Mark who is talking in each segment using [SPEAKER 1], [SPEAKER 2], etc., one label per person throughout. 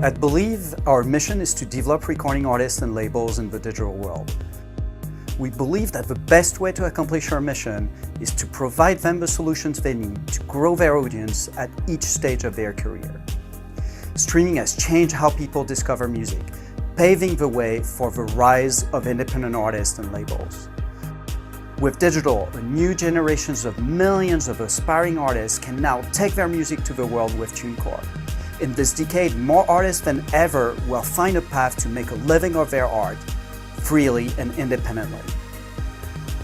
[SPEAKER 1] At Believe, our mission is to develop recording artists and labels in the digital world. We believe that the best way to accomplish our mission is to provide them the solutions they need to grow their audience at each stage of their career. Streaming has changed how people discover music, paving the way for the rise of independent artists and labels. With digital, a new generations of millions of aspiring artists can now take their music to the world with TuneCore. In this decade, more artists than ever will find a path to make a living of their art, freely and independently.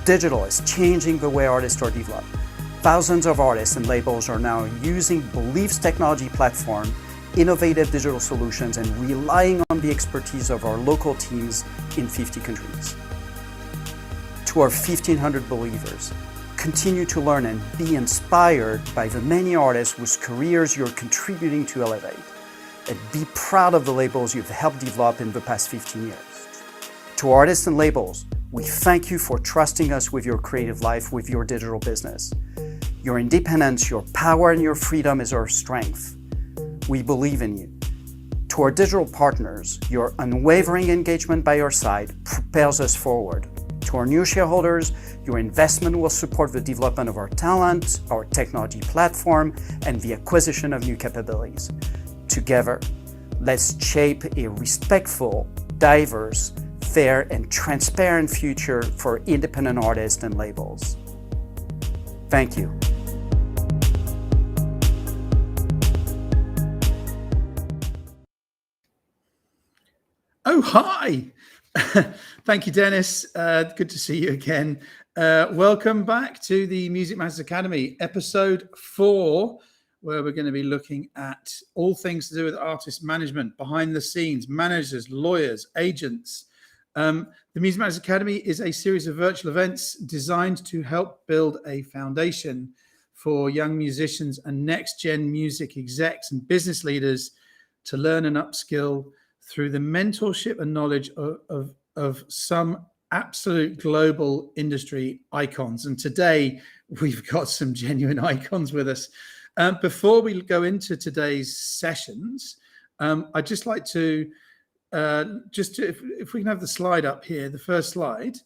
[SPEAKER 1] Digital is changing the way artists are developed. Thousands of artists and labels are now using Believe's technology platform, innovative digital solutions, and relying on the expertise of our local teams in 50 countries. To our 1,500 believers, continue to learn and be inspired by the many artists whose careers you're contributing to elevate, and be proud of the labels you've helped develop in the past 15 years. To artists and labels, we thank you for trusting us with your creative life, with your digital business. Your independence, your power, and your freedom is our strength. We believe in you. To our digital partners, your unwavering engagement by our side propels us forward. To our new shareholders, your investment will support the development of our talent, our technology platform, and the acquisition of new capabilities. Together, let's shape a respectful, diverse, fair, and transparent future for independent artists and labels. Thank you.
[SPEAKER 2] Oh, hi. Thank you, Dennis. Good to see you again. Welcome back to the Music Matters Academy, episode 4, where we're going to be looking at all things to do with artist management, behind the scenes, managers, lawyers, agents. The Music Matters Academy is a series of virtual events designed to help build a foundation for young musicians and next-gen music execs and business leaders to learn and upskill through the mentorship and knowledge of some absolute global industry icons. And today we've got some genuine icons with us. Before we go into today's sessions, I'd just like to, if we can have the slide up here, the first slide.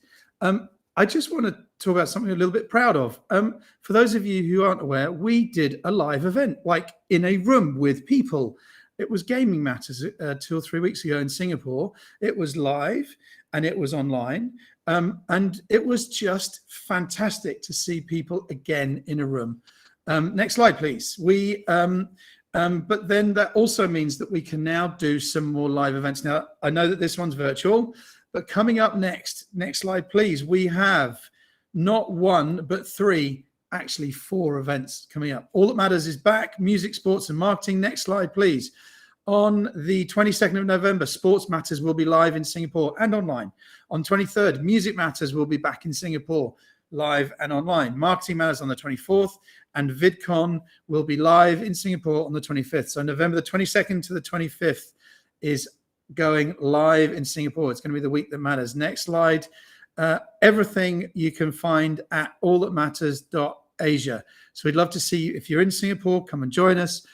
[SPEAKER 2] I just want to talk about something a little bit proud of. For those of you who aren't aware, we did a live event, like in a room with people. It was Gaming Matters 2 or 3 weeks ago in Singapore. It was live and it was online. And it was just fantastic to see people again in a room. Next slide, please. But then that also means that we can now do some more live events. Now, I know that this one's virtual, but coming up next slide, please. We have not 1, but 3, actually 4 events coming up. All That Matters is back, music, sports, and marketing. Next slide, please. On the 22nd of November, Sports Matters will be live in Singapore and online. On 23rd, Music Matters will be back in Singapore, live and online. Marketing Matters on the 24th, and VidCon will be live in Singapore on the 25th. So November the 22nd to the 25th is going live in Singapore. It's going to be the week that matters. Next slide. Everything you can find at allthatmatters.asia. So we'd love to see you. If you're in Singapore, come and join us.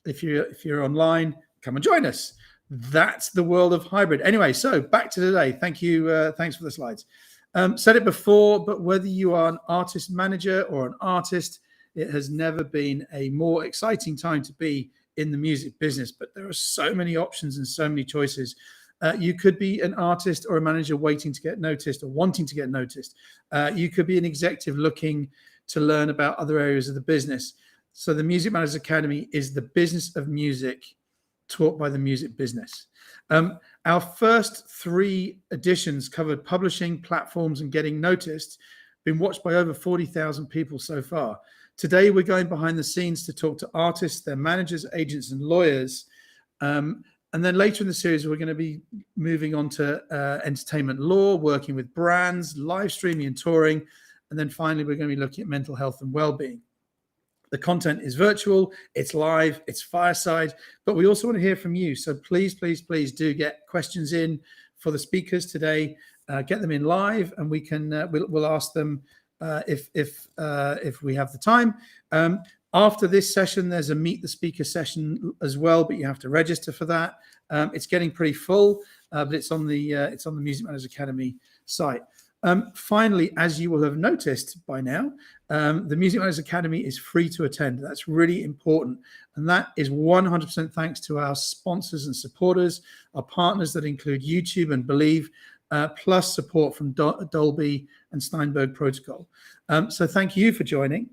[SPEAKER 2] If you're online, come and join us. That's the world of hybrid. Anyway, so back to today. Thank you. Thanks for the slides. Said it before, but whether you are an artist manager or an artist, it has never been a more exciting time to be in the music business. But there are so many options and so many choices. You could be an artist or a manager waiting to get noticed or wanting to get noticed. You could be an executive looking to learn about other areas of the business. So the Music Matters Academy is the business of music taught by the music business. Our first 3 editions covered publishing, platforms, and getting noticed, been watched by over 40,000 people so far. Today, we're going behind the scenes to talk to artists, their managers, agents, and lawyers. And then later in the series, we're going to be moving on to entertainment law, working with brands, live streaming and touring. And then finally, we're going to be looking at mental health and well-being. The content is virtual, it's live, it's fireside, but we also want to hear from you. So please, please, please do get questions in for the speakers today. Get them in live, and we can we'll ask them if we have the time. After this session, there's a meet the speaker session as well, but you have to register for that. It's getting pretty full, but it's on the Music Managers Academy site. Finally, as you will have noticed by now, the Music Managers Academy is free to attend. That's really important. And that is 100% thanks to our sponsors and supporters, our partners that include YouTube and Believe, plus support from Dolby and Steinberg Protocol. So thank you for joining.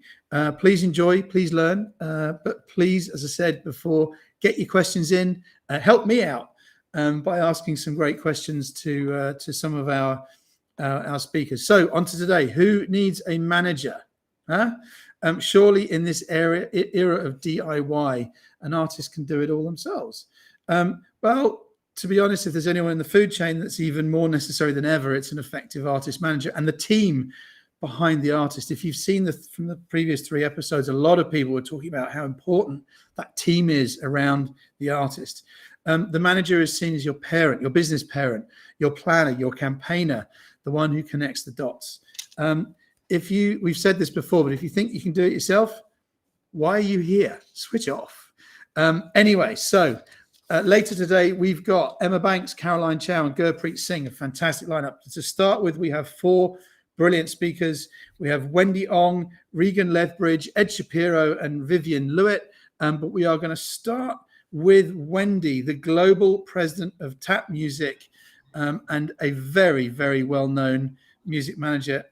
[SPEAKER 2] Please enjoy, please learn, but please, as I said before, get your questions in. Help me out by asking some great questions to some of our speakers. So on to today. Who needs a manager? Surely in this era of DIY, an artist can do it all themselves. Well, to be honest, if there's anyone in the food chain that's even more necessary than ever, it's an effective artist manager and the team behind the artist. If you've seen from the previous 3 episodes, a lot of people were talking about how important that team is around the artist. The manager is seen as your parent, your business parent, your planner, your campaigner, the one who connects the dots. We've said this before, but if you think you can do it yourself, why are you here? Switch off. Anyway, so later today, we've got Emma Banks, Caroline Chow, and Gurpreet Singh, a fantastic lineup. To start with, we have 4 brilliant speakers. We have Wendy Ong, Regan Lethbridge, Ed Shapiro, and Vivien Lewitt. But we are going to start with Wendy, the global president of Tap Music, and a very, very well-known music manager.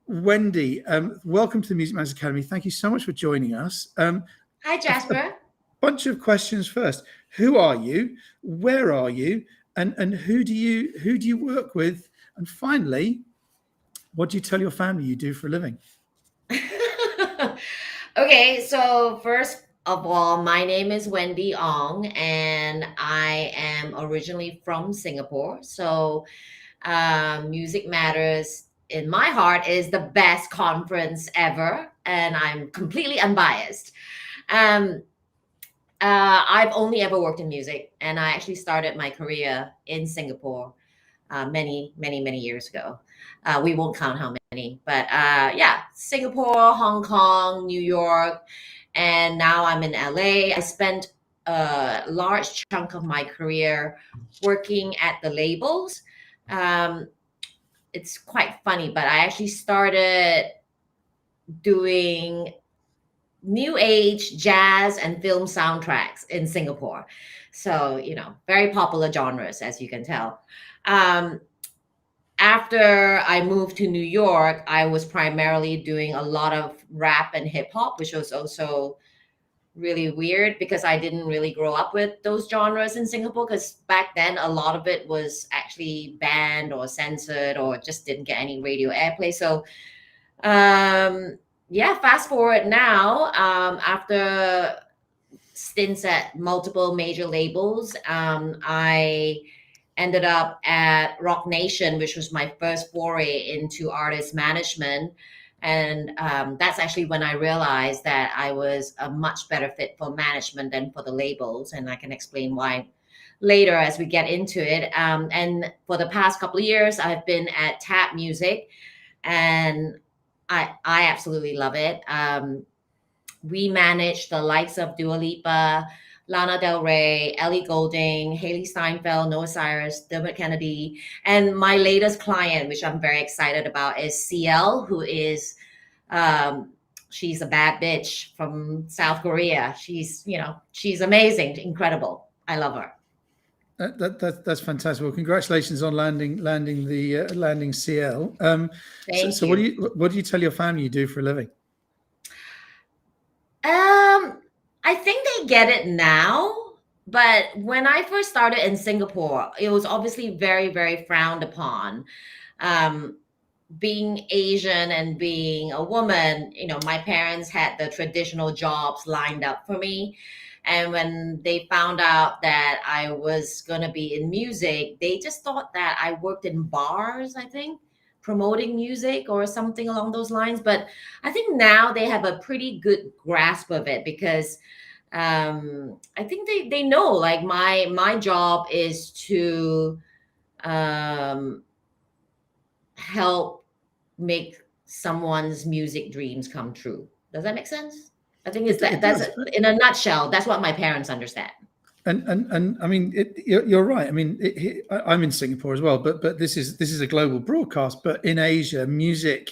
[SPEAKER 2] Wendy, welcome to the Music Managers Academy. Thank you so much for joining us.
[SPEAKER 3] Hi, Jasper.
[SPEAKER 2] A bunch of questions first. Who are you? Where are you? And who do you work with? And finally, what do you tell your family you do for a living?
[SPEAKER 3] Okay, so first of all, my name is Wendy Ong, and I am originally from Singapore. So Music Matters in my heart is the best conference ever, and I'm completely unbiased. I've only ever worked in music, and I actually started my career in Singapore many years ago. We won't count how many, but Singapore, Hong Kong, New York, and now I'm in LA. I spent a large chunk of my career working at the labels. It's quite funny, but I actually started doing new age jazz and film soundtracks in Singapore. So, very popular genres, as you can tell. After I moved to New York, I was primarily doing a lot of rap and hip hop, which was also really weird because I didn't really grow up with those genres in Singapore, because back then a lot of it was actually banned or censored or just didn't get any radio airplay. So fast forward now, after stints at multiple major labels, I ended up at Rock Nation, which was my first foray into artist management. And that's actually when I realized that I was a much better fit for management than for the labels. And I can explain why later as we get into it. And for the past couple of years, I've been at Tap Music, and I absolutely love it. We manage the likes of Dua Lipa, Lana Del Rey, Ellie Goulding, Hailee Steinfeld, Noah Cyrus, Dermot Kennedy. And my latest client, which I'm very excited about, is CL, who is, she's a bad bitch from South Korea. She's amazing, incredible. I love her.
[SPEAKER 2] That's fantastic. Well, congratulations on landing CL.
[SPEAKER 3] Thank
[SPEAKER 2] you. What do you tell your family you do for a living?
[SPEAKER 3] I think they get it now, but when I first started in Singapore, it was obviously very, very frowned upon. Being Asian and being a woman, my parents had the traditional jobs lined up for me. And when they found out that I was going to be in music, they just thought that I worked in bars, I think, promoting music or something along those lines. But I think now they have a pretty good grasp of it, because I think they know, like, my job is to help make someone's music dreams come true. Does that make sense? I think it's
[SPEAKER 2] It
[SPEAKER 3] that's
[SPEAKER 2] does.
[SPEAKER 3] in a nutshell. That's what my parents understand.
[SPEAKER 2] And I mean, you're right. I mean, I'm in Singapore as well, but this is a global broadcast. But in Asia, music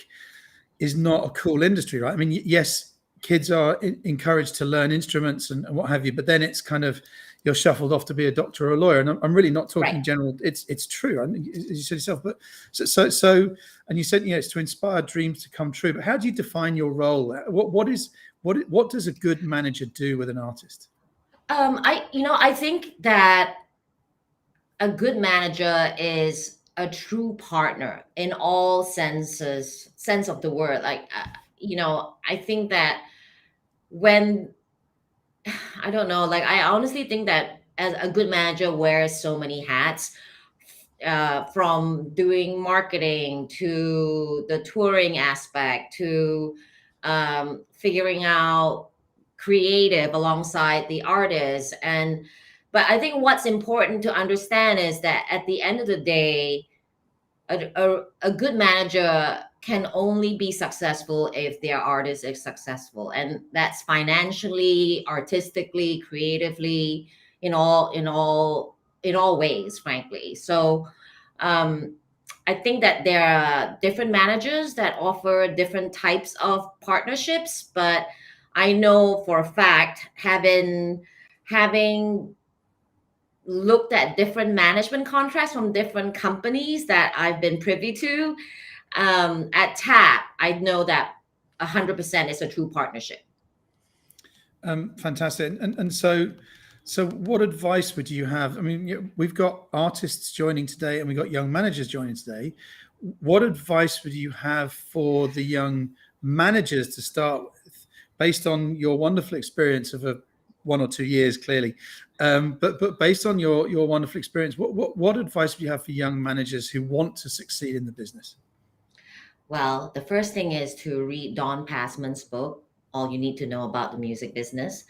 [SPEAKER 2] is not a cool industry, right? I mean, yes, kids are encouraged to learn instruments and what have you, but then it's kind of you're shuffled off to be a doctor or a lawyer. And I'm really not talking
[SPEAKER 3] Right.
[SPEAKER 2] general. It's true, as you said yourself. But so, and you said it's to inspire dreams to come true. But how do you define your role? What does a good manager do with an artist?
[SPEAKER 3] I think that a good manager is a true partner in all sense of the word. Like, I think that when, I don't know, like, I honestly think that as a good manager wears so many hats, from doing marketing to the touring aspect to figuring out creative alongside the artist. But I think what's important to understand is that at the end of the day, a good manager can only be successful if their artist is successful, and that's financially, artistically, creatively, in all ways, frankly. So I think that there are different managers that offer different types of partnerships, but I know for a fact, having looked at different management contracts from different companies that I've been privy to, at TAP, I know that 100% is a true partnership.
[SPEAKER 2] Fantastic. And so what advice would you have? I mean, we've got artists joining today and we've got young managers joining today. What advice would you have for the young managers to start with, based on your wonderful experience of 1 or 2 years, clearly, but based on your wonderful experience, what advice would you have for young managers who want to succeed in the business?
[SPEAKER 3] Well, the first thing is to read Don Passman's book, All You Need to Know About the Music Business.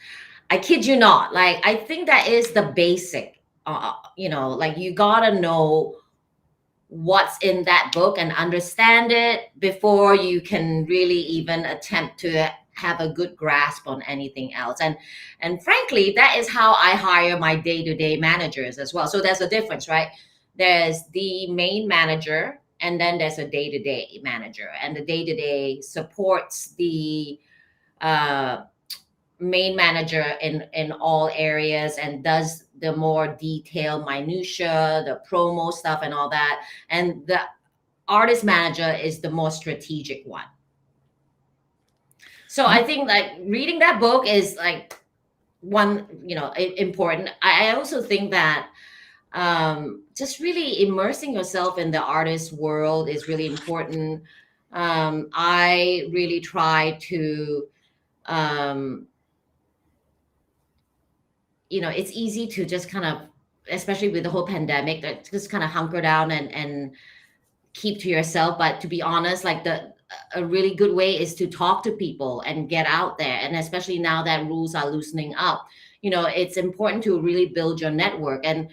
[SPEAKER 3] I kid you not. Like, I think that is the basic, like, you gotta know what's in that book and understand it before you can really even attempt to have a good grasp on anything else. And frankly, that is how I hire my day-to-day managers as well. So there's a difference, right? There's the main manager, and then there's a day-to-day manager, and the day-to-day supports the main manager in all areas and does the more detailed minutia, the promo stuff and all that. And the artist manager is the more strategic one. So I think like reading that book is like one, important. I also think that just really immersing yourself in the artist world is really important. I really try to, it's easy to just kind of, especially with the whole pandemic, that just kind of hunker down and keep to yourself. But to be honest, like a really good way is to talk to people and get out there. And especially now that rules are loosening up, it's important to really build your network and,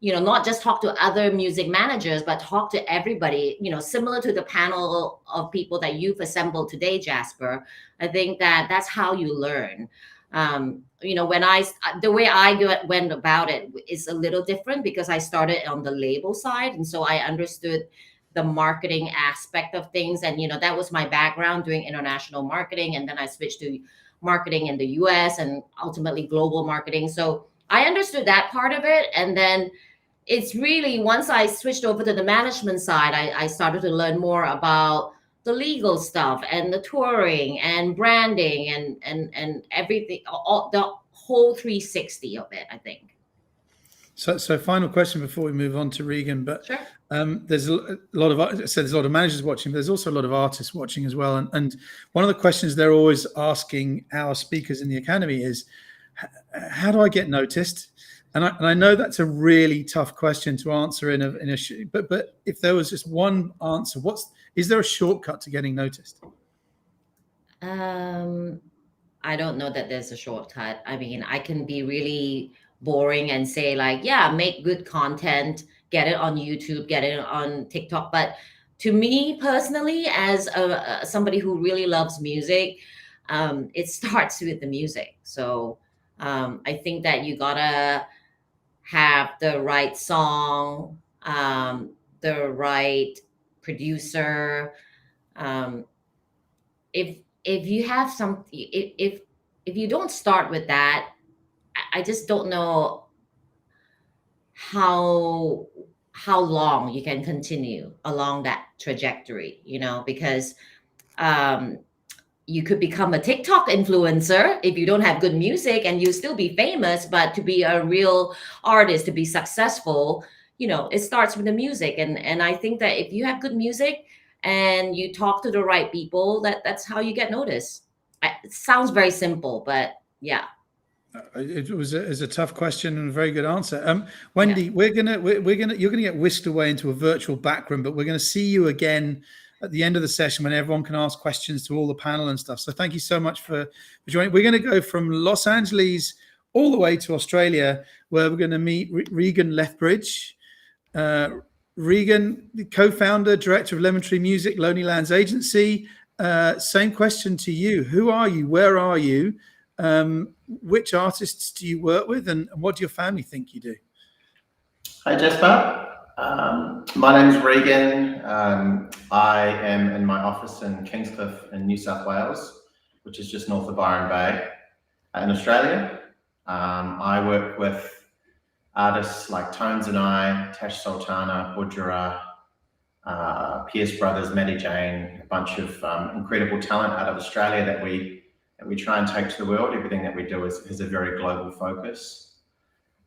[SPEAKER 3] not just talk to other music managers, but talk to everybody, similar to the panel of people that you've assembled today, Jasper. I think that's how you learn. The way I went about it is a little different because I started on the label side. And so I understood the marketing aspect of things. And, that was my background, doing international marketing. And then I switched to marketing in the US and ultimately global marketing. So I understood that part of it. And then it's really, once I switched over to the management side, I started to learn more about the legal stuff and the touring and branding and everything, the whole 360 of it, I think.
[SPEAKER 2] So final question before we move on to Regan, but
[SPEAKER 3] sure.
[SPEAKER 2] There's a lot of, there's a lot of managers watching, but there's also a lot of artists watching as well. And one of the questions they're always asking our speakers in the Academy is, how do I get noticed? And I know that's a really tough question to answer but if there was just one answer, is there a shortcut to getting noticed?
[SPEAKER 3] I don't know that there's a shortcut. I mean, I can be really boring and say like, yeah, make good content, get it on YouTube, get it on TikTok. But to me personally, as somebody who really loves music, it starts with the music. So I think that you gotta have the right song, the right producer. Um, if you have some, if you don't start with that, I just don't know how long you can continue along that trajectory, because um, you could become a TikTok influencer if you don't have good music, and you still be famous. But to be a real artist, to be successful, it starts with the music. And I think that if you have good music and you talk to the right people, that's how you get noticed. It sounds very simple, but yeah.
[SPEAKER 2] It was a tough question and a very good answer. Wendy, you're gonna get whisked away into a virtual background, but we're gonna see you again at the end of the session when everyone can ask questions to all the panel and stuff. So thank you so much for joining. We're going to go from Los Angeles all the way to Australia, where we're going to meet Regan Lethbridge. Regan, the co-founder, director of Lemon Tree Music, Lonely Lands Agency. Same question to you. Who are you? Where are you? Which artists do you work with, and what do your family think you do?
[SPEAKER 4] Hi, Jasper. My name is Regan. I am in my office in Kingscliff in New South Wales, which is just north of Byron Bay in Australia. I work with artists like Tones and I, Tash, Sultana, Budjerah, Pierce Brothers, Maddie Jane, a bunch of incredible talent out of Australia that we try and take to the world. Everything that we do has a very global focus.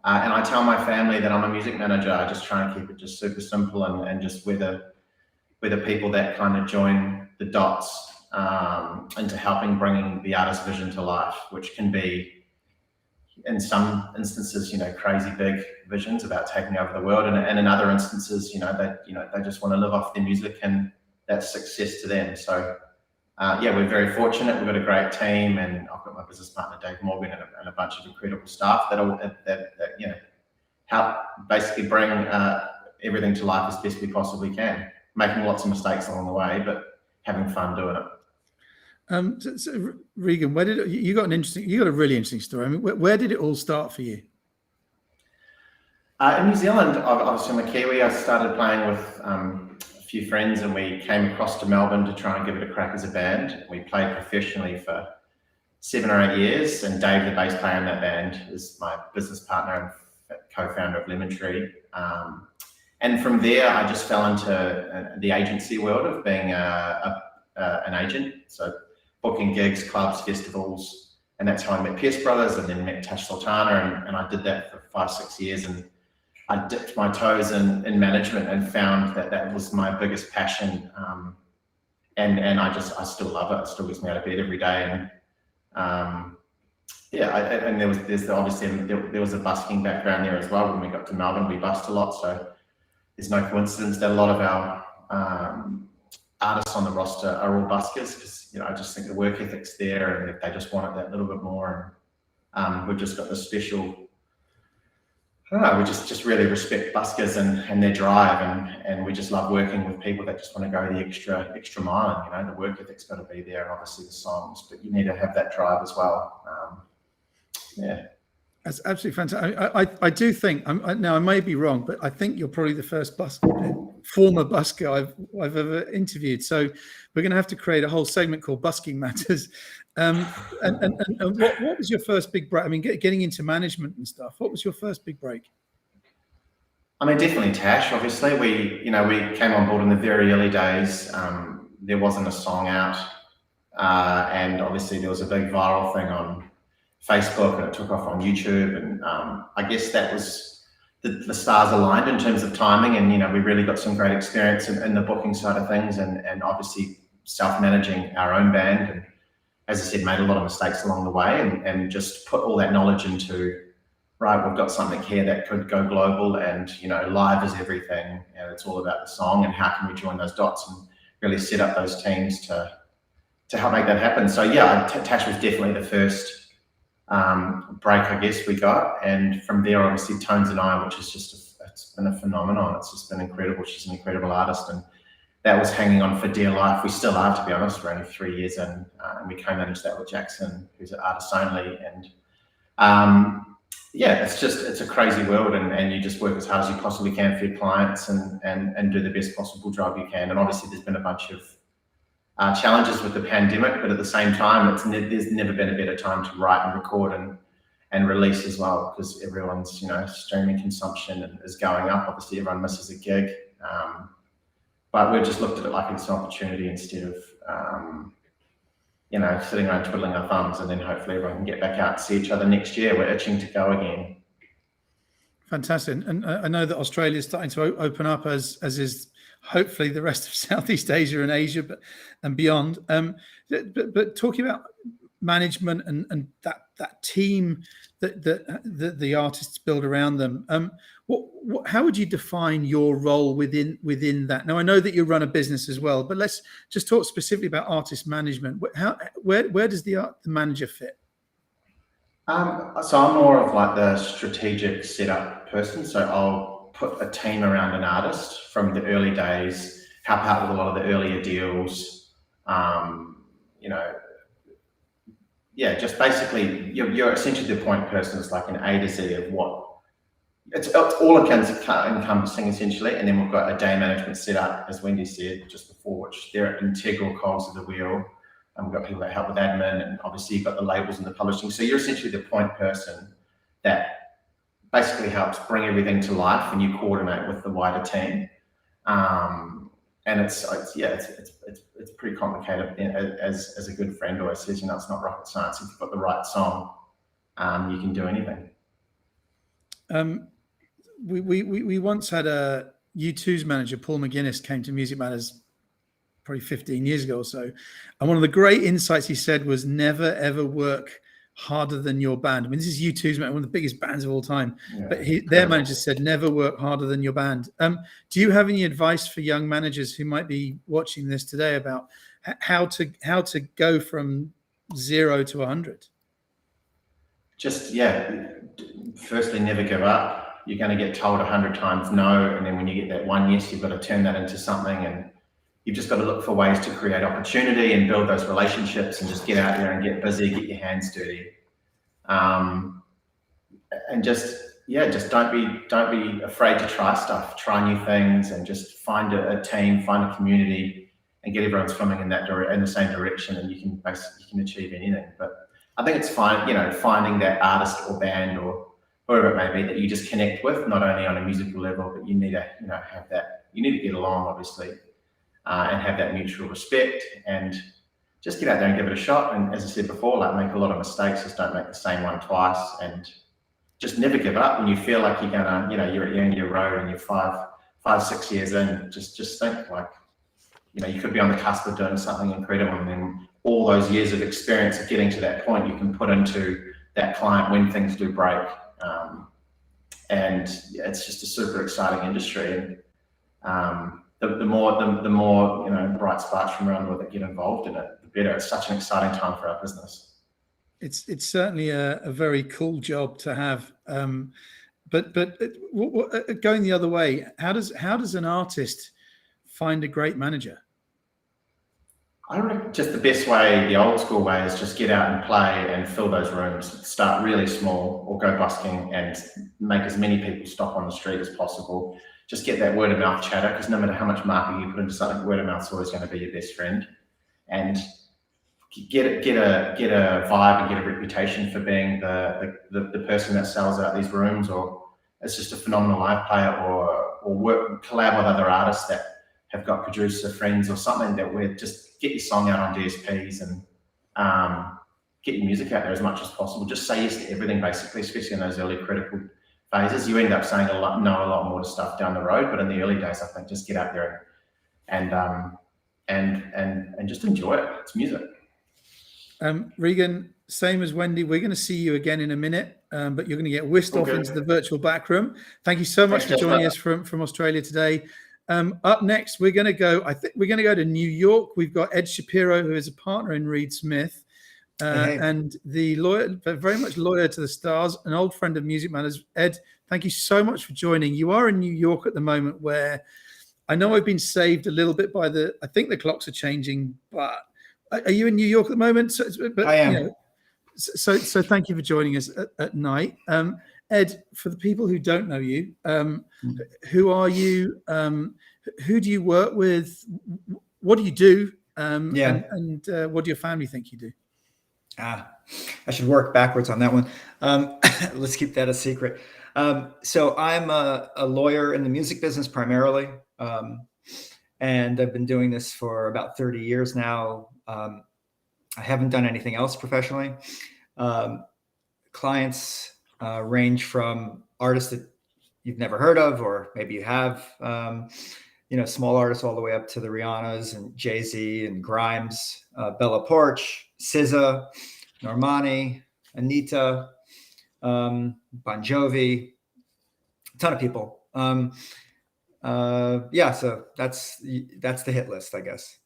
[SPEAKER 4] And I tell my family that I'm a music manager. I just try and keep it just super simple, and just we're the people that kind of join the dots into helping bringing the artist vision to life, which can be, in some instances, crazy big visions about taking over the world, and in other instances, they just want to live off their music, and that's success to them. So we're very fortunate. We've got a great team, and I've got my business partner Dave Morgan and a bunch of incredible staff that help basically bring everything to life as best we possibly can, making lots of mistakes along the way, but having fun doing it.
[SPEAKER 2] So Regan, where did you got a really interesting story? I mean, where did it all start for you?
[SPEAKER 4] In New Zealand, obviously I'm a Kiwi. I started playing with a few friends, and we came across to Melbourne to try and give it a crack as a band. We played professionally for 7 or 8 years, and Dave, the bass player in that band, is my business partner and co-founder of Lemon Tree. And from there, I just fell into the agency world of being an agent, so booking gigs, clubs, festivals, and that's how I met Pierce Brothers, and then met Tash Sultana, and I did that for 5-6 years, and I dipped my toes in management and found that was my biggest passion, and I still love it. It still gets me out of bed every day, and there was a busking background there as well. When we got to Melbourne, we busked a lot, so there's no coincidence that a lot of our artists on the roster are all buskers, because I just think the work ethic's there, and they just want it that little bit more. And we've just got this special. I don't know, we just really respect buskers and their drive, and we just love working with people that just want to go the extra mile. And, the work ethic's got to be there, and obviously the songs, but you need to have that drive as well.
[SPEAKER 2] That's absolutely fantastic. I do think, now I may be wrong, but I think you're probably the first former busker I've ever interviewed. So we're going to have to create a whole segment called Busking Matters. And what was your first big break? I mean, getting into management and stuff. What was your first big break?
[SPEAKER 4] I mean, definitely Tash. Obviously, we came on board in the very early days. There wasn't a song out, and obviously there was a big viral thing on Facebook, and it took off on YouTube, and I guess that was the stars aligned in terms of timing, and we really got some great experience in the booking side of things, and obviously self-managing our own band, and as I said, made a lot of mistakes along the way, and just put all that knowledge into, right, we've got something here that could go global, and live is everything, and it's all about the song, and how can we join those dots and really set up those teams to help make that happen. So Tash was definitely the first break, I guess, we got, and from there obviously Tones and I, which is it's been a phenomenon. It's just been incredible. She's an incredible artist, and that was hanging on for dear life. We still are, to be honest. We're only 3 years in, and we co-manage that with Jackson, who's an artist only. And yeah, it's a crazy world, and you just work as hard as you possibly can for your clients and do the best possible job you can. And obviously there's been a bunch of challenges with the pandemic, but at the same time, there's never been a better time to write and record and release as well, because everyone's, you know, streaming consumption is going up. Obviously everyone misses a gig, but we've just looked at it like it's an opportunity instead of you know, sitting around twiddling our thumbs, and then hopefully everyone can get back out and see each other next year. We're itching to go again.
[SPEAKER 2] Fantastic. And I know that Australia is starting to open up, as is hopefully the rest of Southeast Asia and Asia, and beyond. But talking about management and that team that the artists build around them, how would you define your role within that? Now, I know that you run a business as well, but let's just talk specifically about artist management. Where does the manager fit?
[SPEAKER 4] So I'm more of like the strategic setup person. So I'll put a team around an artist from the early days, help out with a lot of the earlier deals. You know, yeah, just basically you're essentially the point person. It's like an A to Z of what it's all encompassing essentially. And then we've got a day management setup, as Wendy said just before, which they're integral cogs of the wheel. And we've got people that help with admin, and obviously you've got the labels and the publishing. So you're essentially the point person that basically helps bring everything to life, and you coordinate with the wider team. And it's pretty complicated. As a good friend always says, you know, it's not rocket science. If you've got the right song, you can do anything.
[SPEAKER 2] We once had a U2's manager, Paul McGuinness, came to Music Matters probably 15 years ago or so. And one of the great insights he said was never, ever work harder than your band. I mean, this is U2's, one of the biggest bands of all time. Yeah, but their manager said, never work harder than your band. Do you have any advice for young managers who might be watching this today about how to go from 0 to 100?
[SPEAKER 4] Just, yeah, firstly, never give up. You're going to get told 100 times no. And then when you get that one yes, you've got to turn that into something. And you've just got to look for ways to create opportunity and build those relationships, and just get out there and get busy, get your hands dirty. And just don't be afraid to try stuff, try new things, and just find a team, find a community, and get everyone swimming in the same direction, and you can achieve anything. But I think it's fine, you know, finding that artist or band or whoever it may be that you just connect with, not only on a musical level, but you need to, you know, have that, you need to get along, obviously. And have that mutual respect, and just get out there and give it a shot. And as I said before, like, make a lot of mistakes, just don't make the same one twice, and just never give up when you feel like you're gonna, you know, you're at the end of your road and you're 5-6 years in. Just think, like, you know, you could be on the cusp of doing something incredible, and then all those years of experience of getting to that point you can put into that client when things do break. And yeah, it's just a super exciting industry. And the more you know, bright sparks from around the world that get involved in it, the better. It's such an exciting time for our business.
[SPEAKER 2] It's certainly a very cool job to have. But going the other way, how does an artist find a great manager?
[SPEAKER 4] I reckon just the best way, the old school way, is just get out and play and fill those rooms. Start really small, or go busking and make as many people stop on the street as possible. Just get that word of mouth chatter, because no matter how much marketing you put into something, word of mouth is always going to be your best friend. And get a vibe and get a reputation for being the person that sells out these rooms, or it's just a phenomenal live player, or collab with other artists that have got producer friends or something, that we're just get your song out on DSPs and get your music out there as much as possible. Just say yes to everything, basically, especially in those early critical phases. You end up saying a lot more to stuff down the road, but in the early days, I think just get out there and just enjoy it. It's music.
[SPEAKER 2] Regan, same as Wendy, we're going to see you again in a minute, but you're going to get whisked off into the virtual back room. Thank you so much for joining us from Australia today. Up next, we're going to go to New York. We've got Ed Shapiro, who is a partner in Reed Smith. And the lawyer, very much loyal to the stars, an old friend of Music Matters. Ed, thank you so much for joining. You are in New York at the moment, where I know I've been saved a little bit by I think the clocks are changing, but are you in New York at the moment? But,
[SPEAKER 5] I am.
[SPEAKER 2] You know, so thank you for joining us at night. Ed, for the people who don't know you, who are you? Who do you work with? What do you do? And what do your family think you do?
[SPEAKER 5] I should work backwards on that one. Let's keep that a secret. So I'm a lawyer in the music business primarily. And I've been doing this for about 30 years now. I haven't done anything else professionally. Clients range from artists that you've never heard of, or maybe you have, small artists all the way up to the Rihannas and Jay-Z and Grimes, Bella Poarch, SZA, Normani, Anita, Bon Jovi, a ton of people. So that's the hit list, I guess.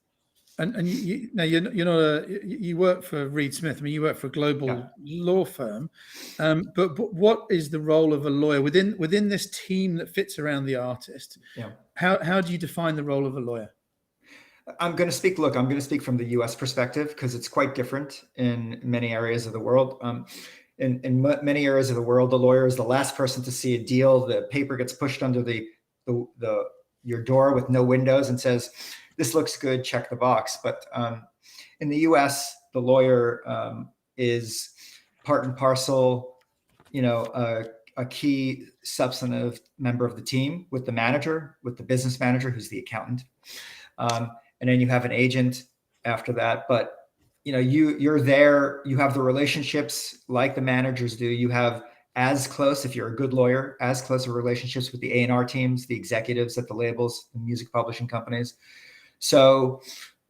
[SPEAKER 2] And you work for Reed Smith. I mean, you work for a global law firm. But what is the role of a lawyer within this team that fits around the artist?
[SPEAKER 5] Yeah.
[SPEAKER 2] How do you define the role of a lawyer?
[SPEAKER 5] I'm going to speak from the U.S. perspective because it's quite different in many areas of the world. In many areas of the world, the lawyer is the last person to see a deal. The paper gets pushed under your door with no windows and says, "This looks good, check the box." But in the U.S., the lawyer is part and parcel, a key substantive member of the team with the manager, with the business manager, who's the accountant. And then you have an agent after that. But, you're there, you have the relationships like the managers do. You have as close, if you're a good lawyer, as close of relationships with the A&R teams, the executives at the labels, the music publishing companies. So,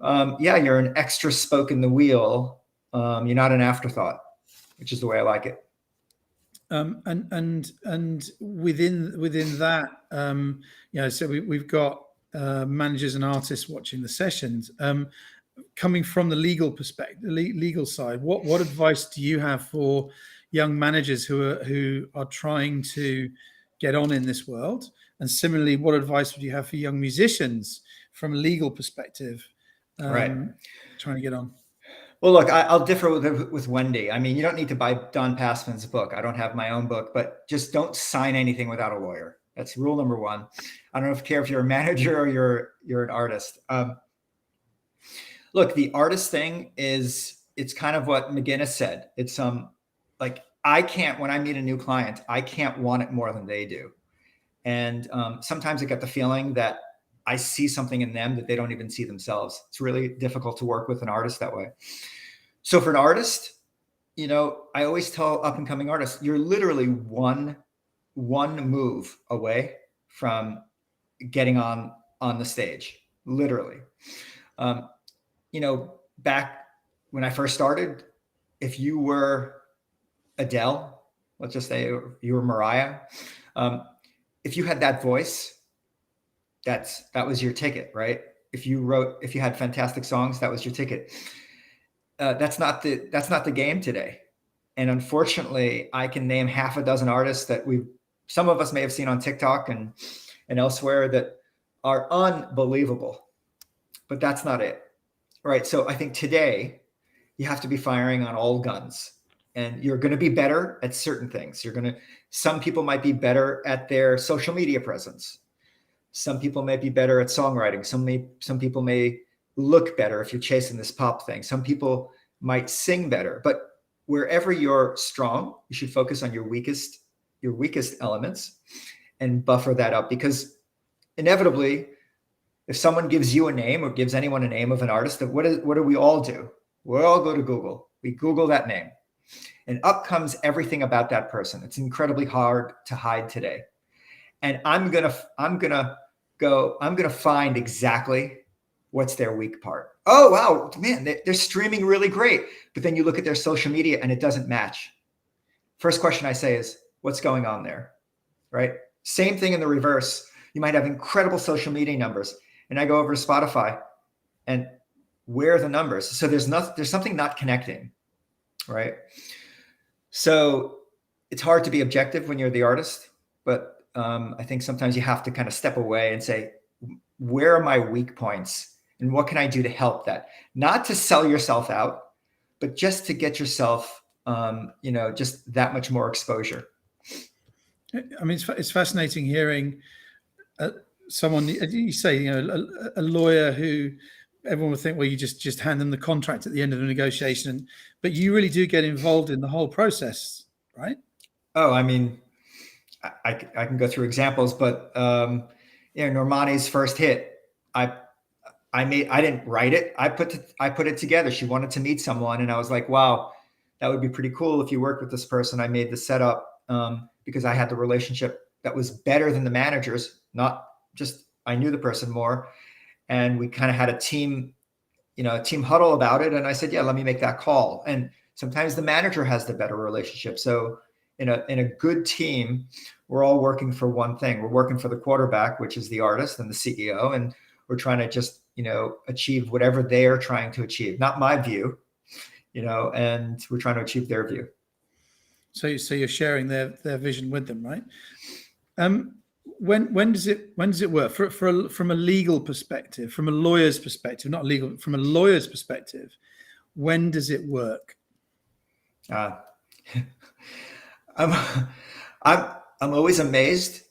[SPEAKER 5] you're an extra spoke in the wheel. You're not an afterthought, which is the way I like it.
[SPEAKER 2] And within that, so we've got managers and artists watching the sessions. Coming from the legal perspective, legal side, what advice do you have for young managers who are trying to get on in this world? And similarly, what advice would you have for young musicians from a legal perspective, trying to get on?
[SPEAKER 5] Well, look, I'll differ with Wendy. I mean, you don't need to buy Don Passman's book. I don't have my own book, but just don't sign anything without a lawyer. That's rule number one. I don't care if you're a manager or you're an artist. Look, the artist thing it's kind of what McGinnis said. It's like when I meet a new client, I can't want it more than they do. And sometimes I get the feeling that I see something in them that they don't even see themselves. It's really difficult to work with an artist that way. So for an artist, I always tell up and coming artists, you're literally one move away from getting on the stage, literally. Back when I first started, if you were Adele, let's just say you were Mariah, if you had that voice, that was your ticket, right? If you had fantastic songs, that was your ticket. That's not the game today. And unfortunately, I can name half a dozen artists that some of us may have seen on TikTok and elsewhere that are unbelievable, but that's not it. Right. So I think today you have to be firing on all guns, and you're going to be better at certain things. Some people might be better at their social media presence. Some people may be better at songwriting. Some people may look better if you're chasing this pop thing. Some people might sing better, but wherever you're strong, you should focus on your weakest elements and buffer that up, because inevitably, if someone gives you a name or gives anyone a name of an artist, what do we all do? We all go to Google. We Google that name, and up comes everything about that person. It's incredibly hard to hide today. And I'm gonna find exactly what's their weak part. Oh, wow, man, they're streaming really great. But then you look at their social media and it doesn't match. First question I say is, what's going on there, right? Same thing in the reverse. You might have incredible social media numbers. And I go over to Spotify and where are the numbers? So there's something not connecting, right? So it's hard to be objective when you're the artist, but I think sometimes you have to kind of step away and say, where are my weak points and what can I do to help that? Not to sell yourself out, but just to get yourself, just that much more exposure.
[SPEAKER 2] I mean, it's fascinating hearing someone, you say, a lawyer who everyone would think, well, you just hand them the contract at the end of the negotiation, but you really do get involved in the whole process, right?
[SPEAKER 5] Oh, I mean, I can go through examples, but Normani's first hit, I didn't write it. I put it together. She wanted to meet someone, and I was like, wow, that would be pretty cool if you worked with this person. I made the setup because I had the relationship that was better than the managers, not just I knew the person more. And we kind of had a team huddle about it. And I said, yeah, let me make that call. And sometimes the manager has the better relationship. So in a good team, we're all working for one thing. We're working for the quarterback, which is the artist and the CEO. And we're trying to just, achieve whatever they are trying to achieve. Not my view, and we're trying to achieve their view. So
[SPEAKER 2] you're sharing their vision with them, right? When does it work from a legal perspective, from a lawyer's perspective, not legal, from a lawyer's perspective? When does it work?
[SPEAKER 5] I'm always amazed.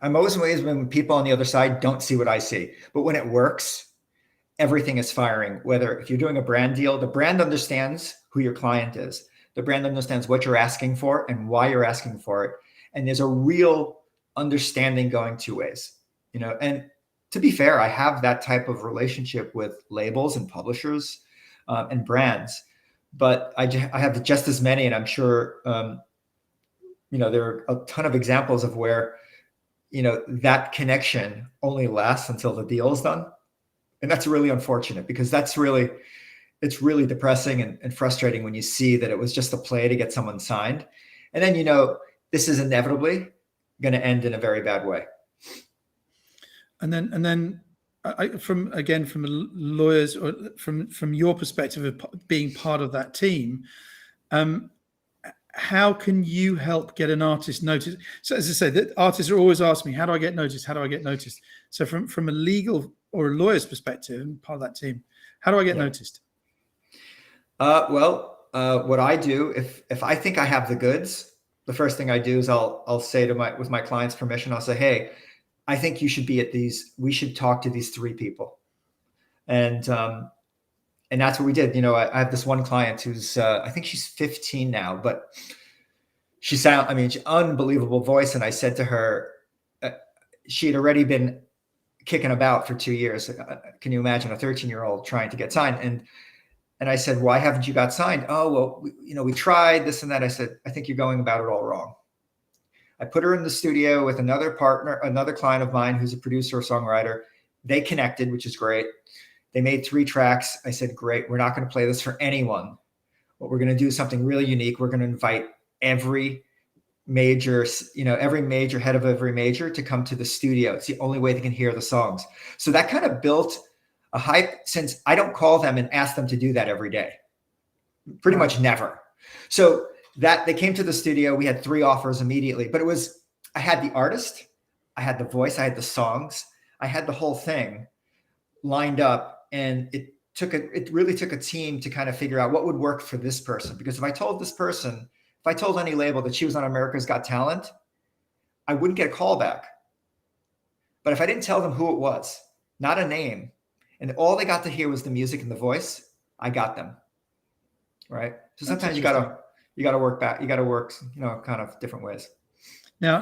[SPEAKER 5] I'm always amazed when people on the other side don't see what I see. But when it works, everything is firing. Whether if you're doing a brand deal, the brand understands who your client is. The brand understands what you're asking for and why you're asking for it. And there's a real understanding going two ways, and to be fair, I have that type of relationship with labels and publishers and brands, but I have just as many, and I'm sure, there are a ton of examples of where, that connection only lasts until the deal is done. And that's really unfortunate because it's really depressing and frustrating when you see that it was just a play to get someone signed. And then, this is inevitably going to end in a very bad way.
[SPEAKER 2] And then from a lawyer's or from your perspective of being part of that team, how can you help get an artist noticed? So as I say, that artists are always asking me, how do I get noticed? How do I get noticed? So from a legal or a lawyer's perspective and part of that team, how do I get noticed?
[SPEAKER 5] What I do, if I think I have the goods, the first thing I do is I'll say with my client's permission, I'll say, hey, I think you should be at these, we should talk to these three people. And that's what we did. I have this one client who's, I think she's 15 now, but she's unbelievable voice. And I said to her, she had already been kicking about for 2 years. Can you imagine a 13-year-old trying to get signed? And I said, why haven't you got signed? Oh, well, we tried this and that. I said, I think you're going about it all wrong. I put her in the studio with another client of mine who's a producer or songwriter. They connected, which is great. They made 3 tracks. I said, great. We're not going to play this for anyone. What we're going to do is something really unique. We're going to invite every major head of every major to come to the studio. It's the only way they can hear the songs. So that kind of built a hype, since I don't call them and ask them to do that every day. Pretty much never. So that they came to the studio, we had 3 offers immediately, but I had the artist, I had the voice, I had the songs, I had the whole thing lined up. And it really took a team to kind of figure out what would work for this person. Because if I told any label that she was on America's Got Talent, I wouldn't get a call back. But if I didn't tell them who it was, not a name, and all they got to hear was the music and the voice, I got them. Right. So sometimes you gotta work back. You gotta work, kind of different ways.
[SPEAKER 2] Now,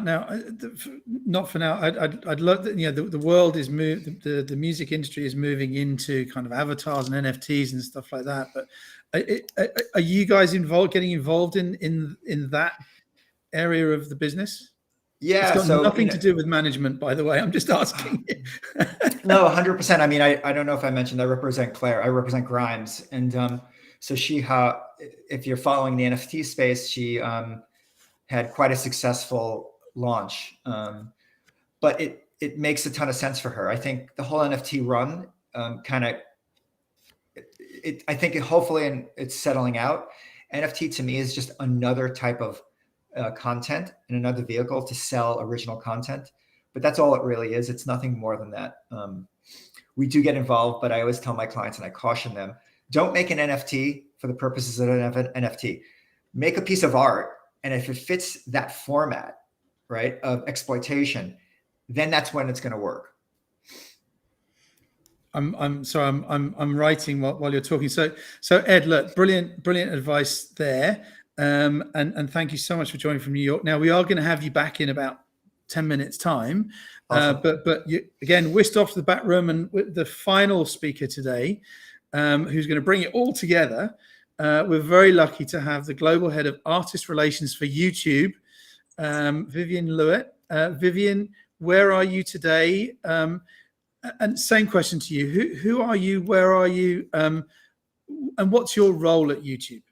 [SPEAKER 2] not for now. I'd love that. The world is moved. The music industry is moving into kind of avatars and NFTs and stuff like that. But are you guys getting involved in that area of the business?
[SPEAKER 5] Yeah,
[SPEAKER 2] it's got nothing to do with management, by the way. I'm just asking you.
[SPEAKER 5] No, 100%. I mean, I don't know if I mentioned I represent Claire. I represent Grimes, and so she, if you're following the NFT space, she had quite a successful launch. But it makes a ton of sense for her. I think the whole NFT run I think hopefully it's settling out. NFT to me is just another type of content and another vehicle to sell original content, but that's all it really is. It's nothing more than that. We do get involved, but I always tell my clients and I caution them, don't make an NFT for the purposes of an NFT. Make a piece of art, and if it fits that format, right, of exploitation, then that's when it's going to work.
[SPEAKER 2] I'm sorry, I'm writing while you're talking. So Ed, look, brilliant advice there. And thank you so much for joining from New York. Now we are going to have you back in about 10 minutes time.
[SPEAKER 5] Awesome.
[SPEAKER 2] But you, again, whisked off to the back room, and with the final speaker today, who's going to bring it all together. We're very lucky to have the global head of artist relations for YouTube, Vivien Lewitt. Vivien, where are you today? And same question to you. Who are you? Where are you? And what's your role at YouTube?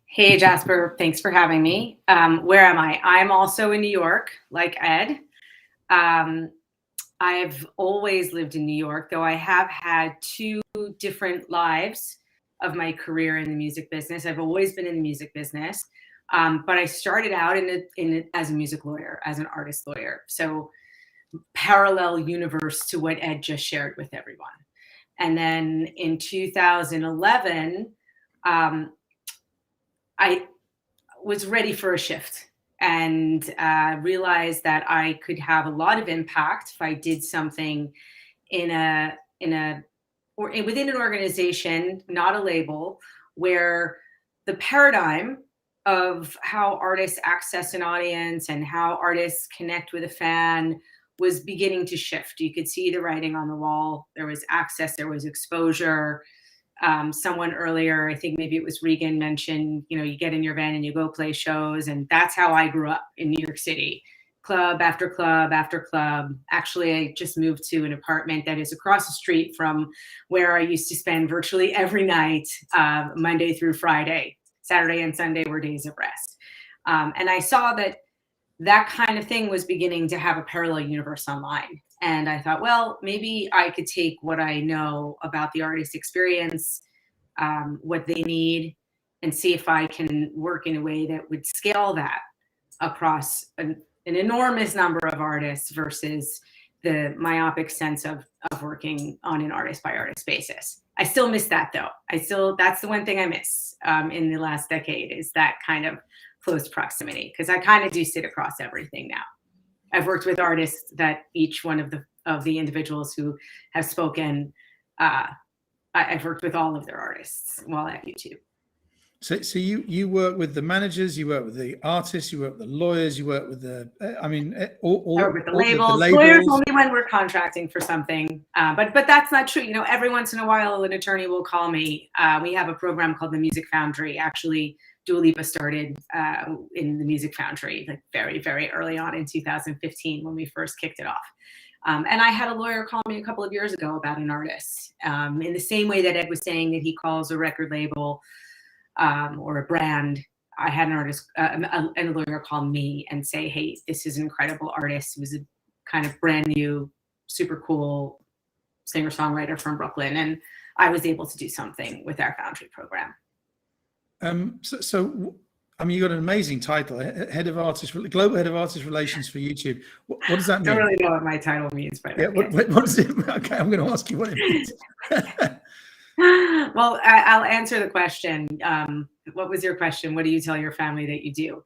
[SPEAKER 6] Hey, Jasper. Thanks for having me. Where am I? I'm also in New York, like Ed. I've always lived in New York, though I have had 2 different lives of my career in the music business. I've always been in the music business, but I started out as a music lawyer, as an artist lawyer. So parallel universe to what Ed just shared with everyone. And then in 2011, I was ready for a shift and realized that I could have a lot of impact if I did something within an organization, not a label, where the paradigm of how artists access an audience and how artists connect with a fan was beginning to shift. You could see the writing on the wall. There was access, there was exposure. Someone earlier, I think maybe it was Regan, mentioned, you get in your van and you go play shows. And that's how I grew up in New York City. Club after club after club. Actually, I just moved to an apartment that is across the street from where I used to spend virtually every night, Monday through Friday. Saturday and Sunday were days of rest. And I saw that kind of thing was beginning to have a parallel universe online. And I thought, well, maybe I could take what I know about the artist experience, what they need, and see if I can work in a way that would scale that across an enormous number of artists versus the myopic sense of working on an artist by artist basis. I still miss that though. That's the one thing I miss in the last decade, is that kind of close proximity, because I kind of do sit across everything now. I've worked with artists that each one of the individuals who have spoken, I've worked with all of their artists while at YouTube.
[SPEAKER 2] So you work with the managers, you work with the artists, you work with the lawyers, you work with the, all
[SPEAKER 6] I work with the
[SPEAKER 2] all
[SPEAKER 6] labels. Lawyers only when we're contracting for something, but that's not true. Every once in a while, an attorney will call me. We have a program called the Music Foundry. Actually, Lipa started in the Music Foundry like very, very early on in 2015 when we first kicked it off. And I had a lawyer call me a couple of years ago about an artist, in the same way that Ed was saying that he calls a record label or a brand. I had an artist, a lawyer call me and say, hey, this is an incredible artist. He was a kind of brand new, super cool singer-songwriter from Brooklyn. And I was able to do something with our Foundry program. You got an amazing title, global head of artist relations for YouTube. What does that mean? I don't really know what my title means, but
[SPEAKER 2] yeah,
[SPEAKER 6] okay.
[SPEAKER 2] What is it? Okay, I'm going to ask you what it means.
[SPEAKER 6] Well, I'll answer the question. What was your question? What do you tell your family that you do?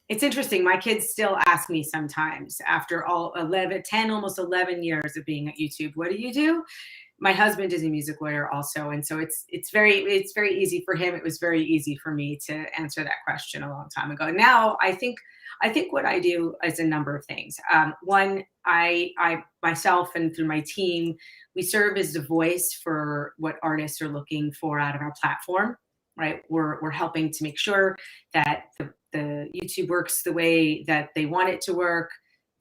[SPEAKER 6] It's interesting. My kids still ask me sometimes, after all 10, almost 11 years of being at YouTube, what do you do? My husband is a music lawyer also, and so it's very easy for him. It was very easy for me to answer that question a long time ago. Now I think what I do is a number of things. One, I myself and through my team, we serve as the voice for what artists are looking for out of our platform. Right, we're helping to make sure that the YouTube works the way that they want it to work,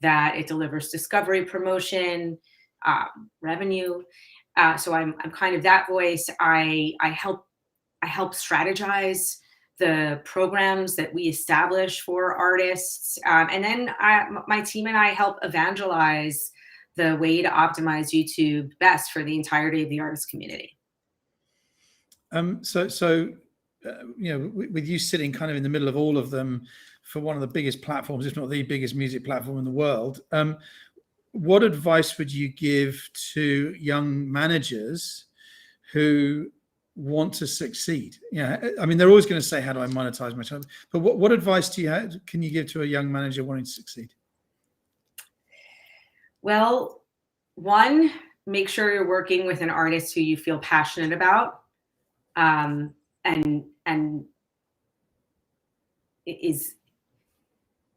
[SPEAKER 6] that it delivers discovery, promotion, revenue. So I'm kind of that voice. I help strategize the programs that we establish for artists, and then my team and I help evangelize the way to optimize YouTube best for the entirety of the artist community.
[SPEAKER 2] So with you sitting kind of in the middle of all of them for one of the biggest platforms, if not the biggest music platform in the world, what advice would you give to young managers who want to succeed? I mean, they're always going to say, how do I monetize my time? But what advice can you give to a young manager wanting to succeed?
[SPEAKER 6] Well, one, make sure you're working with an artist who you feel passionate about, and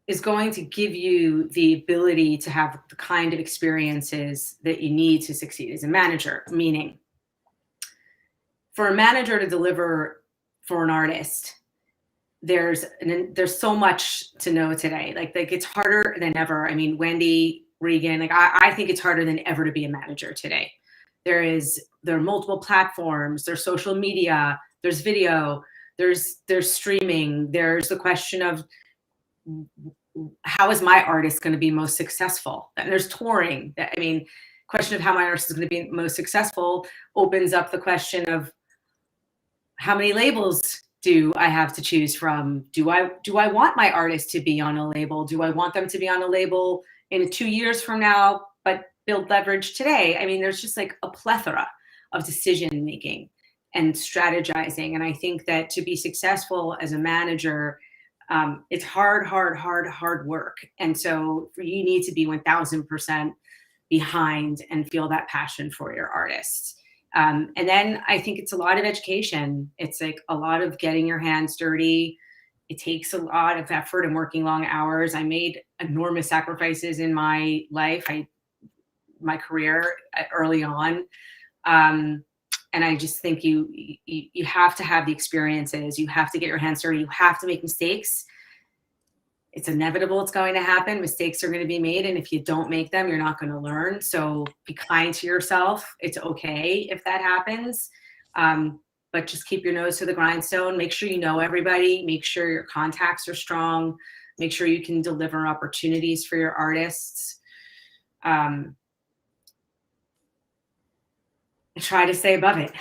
[SPEAKER 6] is going to give you the ability to have the kind of experiences that you need to succeed as a manager. Meaning, for a manager to deliver for an artist, there's so much to know today. Like it's harder than ever. I mean, Wendy, Regan, I think it's harder than ever to be a manager today. There are multiple platforms, there's social media, there's video, there's streaming, there's the question of how is my artist going to be most successful? And there's touring. I mean, question of how my artist is going to be most successful opens up the question of how many labels do I have to choose from? Do I want my artist to be on a label? Do I want them to be on a label in 2 years from now, but build leverage today? I mean, there's just like a plethora of decision making and strategizing. And I think that to be successful as a manager, it's hard work. And so you need to be 1000% behind and feel that passion for your artists. And then I think it's a lot of education. It's like a lot of getting your hands dirty. It takes a lot of effort and working long hours. I made enormous sacrifices in my life, my career early on. And I just think you have to have the experiences. You have to get your hands dirty. You have to make mistakes. It's inevitable. It's going to happen. Mistakes are going to be made. And if you don't make them, you're not going to learn. So be kind to yourself. It's okay if that happens. But just keep your nose to the grindstone. Make sure you know everybody. Make sure your contacts are strong. Make sure you can deliver opportunities for your artists. Try to stay above it.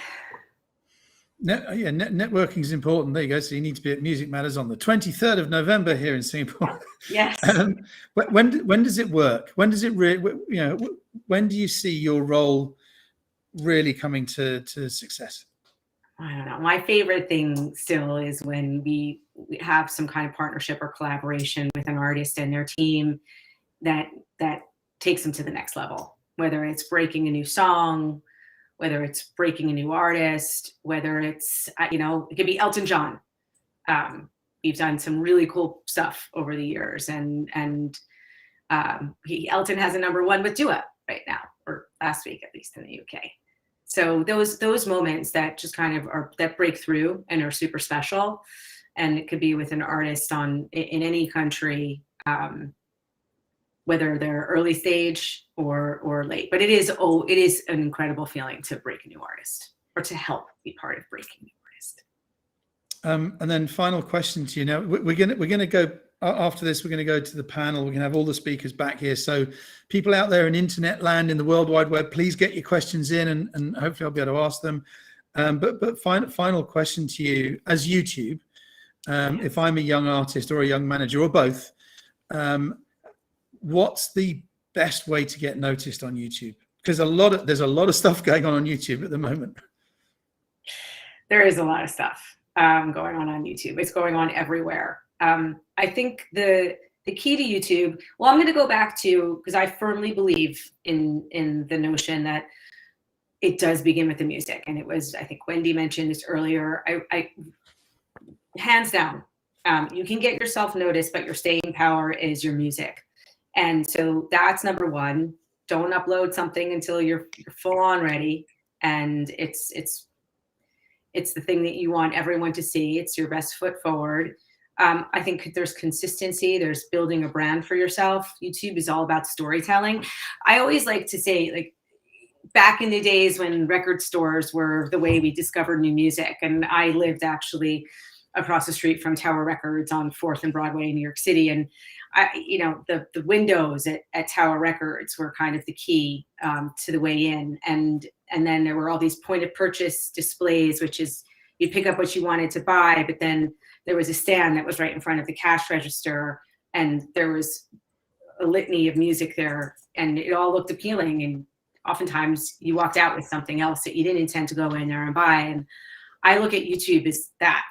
[SPEAKER 2] Networking is important. There you go. So you need to be at Music Matters on the 23rd of November here in Singapore.
[SPEAKER 6] Yes.
[SPEAKER 2] When does it work? When does it when do you see your role really coming to success?
[SPEAKER 6] I don't know. My favorite thing still is when we have some kind of partnership or collaboration with an artist and their team that takes them to the next level, whether it's breaking a new song, whether it's breaking a new artist, whether it's, it could be Elton John. We've done some really cool stuff over the years. And Elton has a #1 with Dua right now, or last week, at least in the UK. So those moments that just kind of that break through and are super special. And it could be with an artist in any country, whether they're early stage or late. But it is an incredible feeling to break a new artist or to help be part of breaking a new artist.
[SPEAKER 2] And then final question to you. Now we're gonna go after this. We're gonna go to the panel. We're gonna have all the speakers back here. So people out there in internet land, in the World Wide Web, please get your questions in, and hopefully I'll be able to ask them. But final question to you as YouTube. If I'm a young artist or a young manager or both, what's the best way to get noticed on YouTube? Because there's a lot of stuff going on YouTube at the moment.
[SPEAKER 6] There is a lot of stuff going on YouTube. It's going on everywhere. I think the key to YouTube, well, I'm going to go back to, because I firmly believe in the notion that it does begin with the music. And it was, I think Wendy mentioned this earlier, I hands down, you can get yourself noticed, but your staying power is your music. And so that's #1. Don't upload something until you're full on ready. And it's the thing that you want everyone to see. It's your best foot forward. I think there's consistency. There's building a brand for yourself. YouTube is all about storytelling. I always like to say, like, back in the days when record stores were the way we discovered new music, and I lived actually across the street from Tower Records on 4th and Broadway in New York City. And the windows at Tower Records were kind of the key to the way in. And then there were all these point of purchase displays, which is you'd pick up what you wanted to buy, but then there was a stand that was right in front of the cash register, and there was a litany of music there, and it all looked appealing. And oftentimes you walked out with something else that you didn't intend to go in there and buy. And I look at YouTube as that,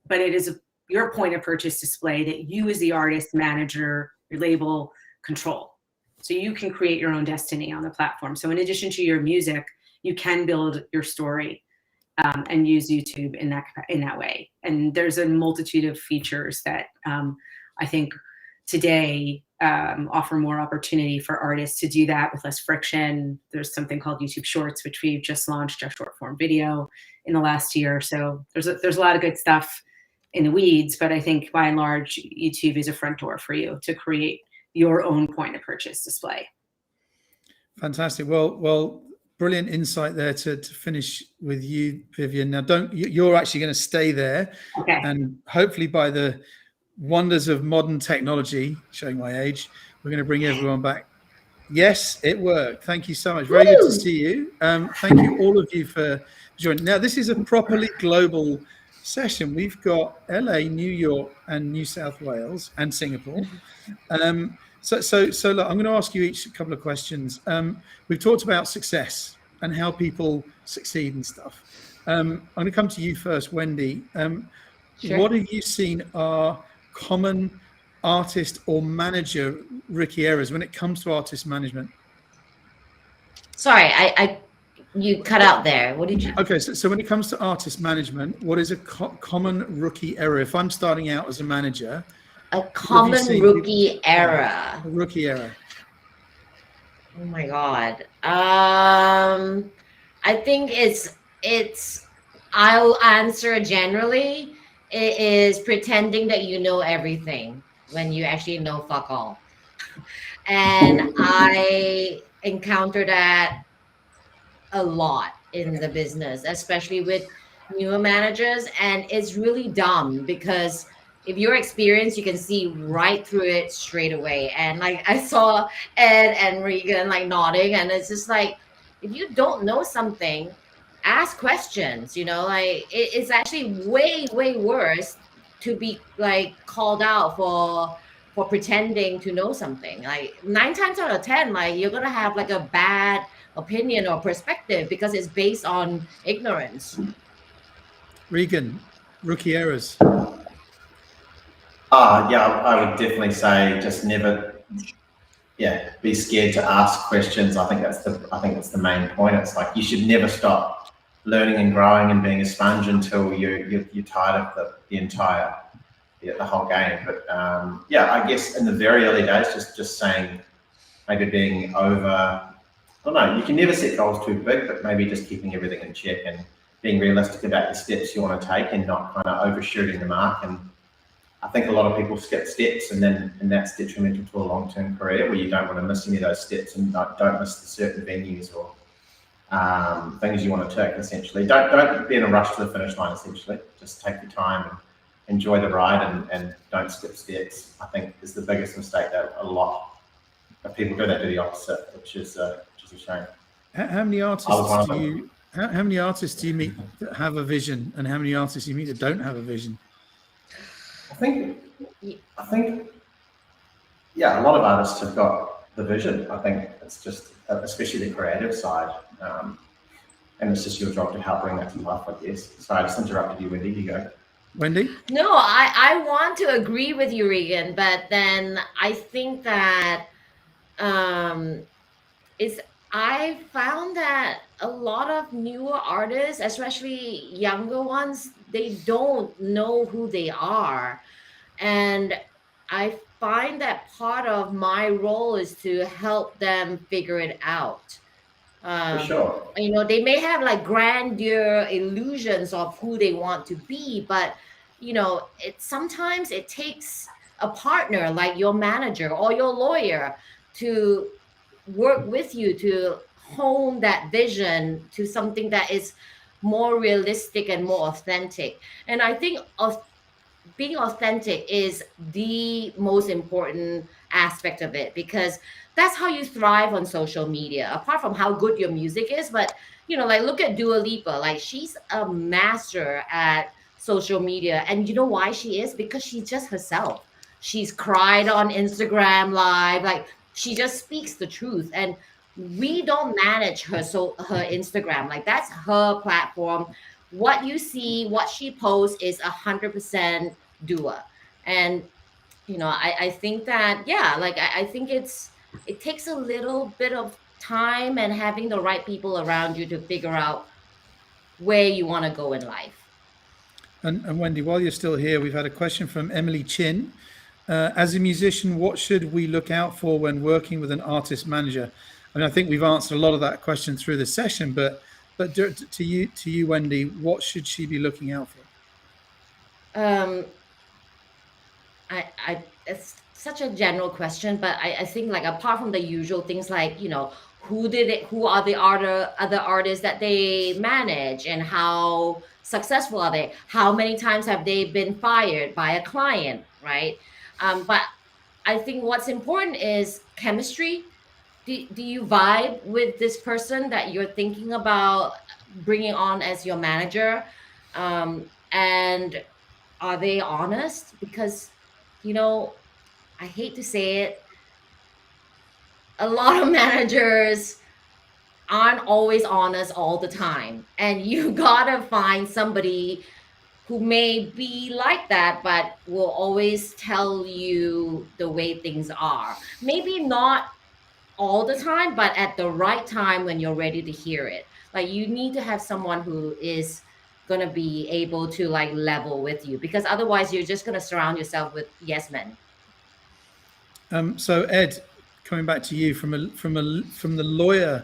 [SPEAKER 6] but it is your point of purchase display that you as the artist, manager, your label control. So you can create your own destiny on the platform. So in addition to your music, you can build your story and use YouTube in that way. And there's a multitude of features that I think today offer more opportunity for artists to do that with less friction. There's something called YouTube Shorts, which we've just launched a short form video in the last year. So there's a lot of good stuff in the weeds, but I think by and large, YouTube is a front door for you to create your own point of purchase display.
[SPEAKER 2] Fantastic. Well, brilliant insight there to finish with you, Vivien. Now, you're actually going to stay there.
[SPEAKER 6] Okay.
[SPEAKER 2] And hopefully by the wonders of modern technology, showing my age, we're going to bring everyone back. Yes, it worked. Thank you so much. Very good to see you. Thank you all of you for joining. Now, this is a properly global session. We've got LA, New York, and New South Wales, and Singapore. So look, I'm going to ask you each a couple of questions. We've talked about success and how people succeed and stuff. I'm going to come to you first, Wendy.
[SPEAKER 3] Sure.
[SPEAKER 2] What have you seen are common artist or manager rookie errors when it comes to artist management?
[SPEAKER 3] Sorry, you cut out there. What did you?
[SPEAKER 2] Okay, so when it comes to artist management, what is a common rookie error? If I'm starting out as a manager,
[SPEAKER 3] A common rookie error.
[SPEAKER 2] Rookie error.
[SPEAKER 3] Oh my God. I think I'll answer generally. It is pretending that you know everything when you actually know fuck all. And I encounter that a lot in the business, especially with newer managers. And it's really dumb because if you're experienced, you can see right through it straight away. And like I saw Ed and Regan like nodding, and it's just like, if you don't know something, ask questions, like it's actually way, way worse to be like called out for pretending to know something. Like 9 times out of 10, like you're going to have like a bad opinion or perspective because it's based on ignorance.
[SPEAKER 2] Regan, rookie errors.
[SPEAKER 4] Yeah, I would definitely say just never, be scared to ask questions. I think that's the main point. It's like you should never stop learning and growing and being a sponge until you're tired of the whole game. But I guess in the very early days, just saying, maybe being over, I don't know, you can never set goals too big, but maybe just keeping everything in check and being realistic about the steps you want to take and not kind of overshooting the mark. And I think a lot of people skip steps, and that's detrimental to a long-term career where you don't want to miss any of those steps and don't miss the certain venues or things you want to take. Essentially, don't be in a rush to the finish line. Essentially, just take your time and enjoy the ride and don't skip steps. I think is the biggest mistake that a lot of people do. They do the opposite, which is a shame.
[SPEAKER 2] How many artists how many artists do you meet that have a vision, and how many artists do you meet that don't have a vision?
[SPEAKER 4] I think, a lot of artists have got the vision. I think it's just, especially the creative side, and it's just your job to help bring that to life, I guess. Sorry, I just interrupted you, Wendy. You go.
[SPEAKER 2] Wendy?
[SPEAKER 3] No, I want to agree with you, Regan, but then I think that I found that a lot of newer artists, especially younger ones, they don't know who they are. And I find that part of my role is to help them figure it out.
[SPEAKER 4] For sure.
[SPEAKER 3] They may have like grandeur illusions of who they want to be, but sometimes it takes a partner like your manager or your lawyer to work with you to hone that vision to something that is more realistic and more authentic. And I think being authentic is the most important aspect of it, because that's how you thrive on social media, apart from how good your music is. But like look at Dua Lipa. Like she's a master at social media. And you know why she is? Because she's just herself. She's cried on Instagram Live. Like she just speaks the truth. And we don't manage her Instagram. Like that's her platform. What you see, what she posts is 100% Dua. And I think that, yeah, like I think it takes a little bit of time and having the right people around you to figure out where you want to go in life.
[SPEAKER 2] And Wendy, while you're still here, we've had a question from Emily Chin. As a musician, what should we look out for when working with an artist manager? I mean, I think we've answered a lot of that question through the session, but to you, Wendy, what should she be looking out for?
[SPEAKER 3] It's such a general question, but I think like apart from the usual things like, who are the other artists that they manage and how successful are they? How many times have they been fired by a client, right? But I think what's important is chemistry. Do you vibe with this person that you're thinking about bringing on as your manager? And are they honest? Because I hate to say it, a lot of managers aren't always honest all the time. And you gotta find somebody who may be like that, but will always tell you the way things are. Maybe not all the time, but at the right time when you're ready to hear it. Like you need to have someone who is gonna be able to like level with you, because otherwise you're just gonna surround yourself with yes men.
[SPEAKER 2] So Ed, coming back to you from the lawyer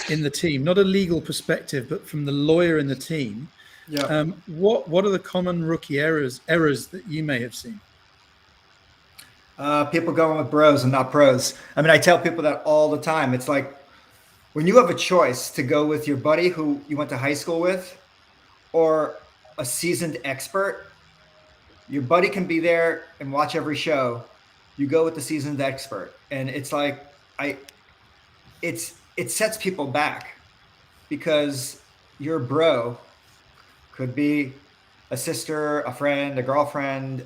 [SPEAKER 2] in the team, not a legal perspective, but from the lawyer in the team.
[SPEAKER 5] Yeah.
[SPEAKER 2] What are the common rookie errors that you may have seen?
[SPEAKER 5] People going with bros and not pros. I mean, I tell people that all the time. It's like when you have a choice to go with your buddy who you went to high school with or a seasoned expert, your buddy can be there and watch every show. You go with the seasoned expert. And it's like, it sets people back because your bro could be a sister, a friend, a girlfriend,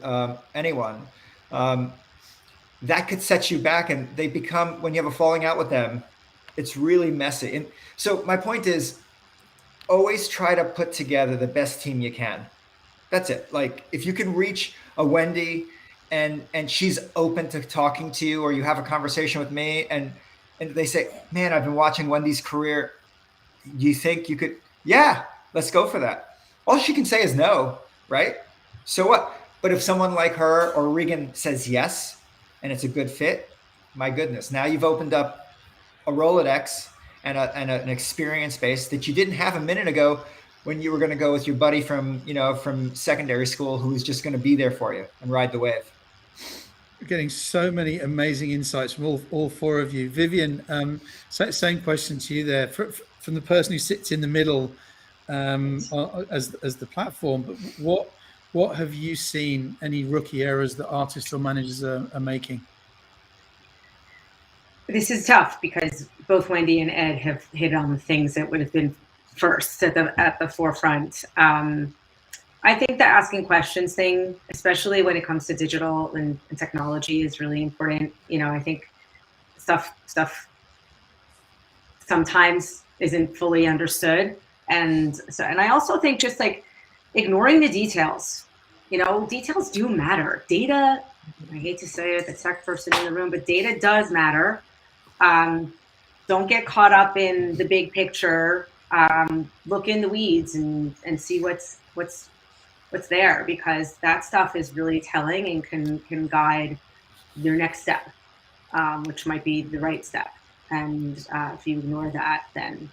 [SPEAKER 5] anyone. That could set you back, and they become, when you have a falling out with them, it's really messy. And so my point is always try to put together the best team you can. That's it. Like if you can reach a Wendy and she's open to talking to you, or you have a conversation with me and they say, man, I've been watching Wendy's career. Do you think you could? Yeah, let's go for that. All she can say is no, right? So what? But if someone like her or Regan says yes, and it's a good fit, my goodness, now you've opened up a Rolodex and an experience base that you didn't have a minute ago when you were going to go with your buddy from secondary school who was just going to be there for you and ride the wave.
[SPEAKER 2] We're getting so many amazing insights from all four of you. Vivien, same question to you there. From the person who sits in the middle as the platform, but what have you seen, any rookie errors that artists or managers are making?
[SPEAKER 6] This is tough because both Wendy and Ed have hit on the things that would have been first at the forefront. I think the asking questions thing, especially when it comes to digital and technology, is really important. I think stuff sometimes isn't fully understood. And I also think just like ignoring the details. Details do matter. Data, I hate to say it, the tech person in the room, but data does matter. Don't get caught up in the big picture. Look in the weeds and see what's there, because that stuff is really telling and can guide your next step, which might be the right step. And if you ignore that, then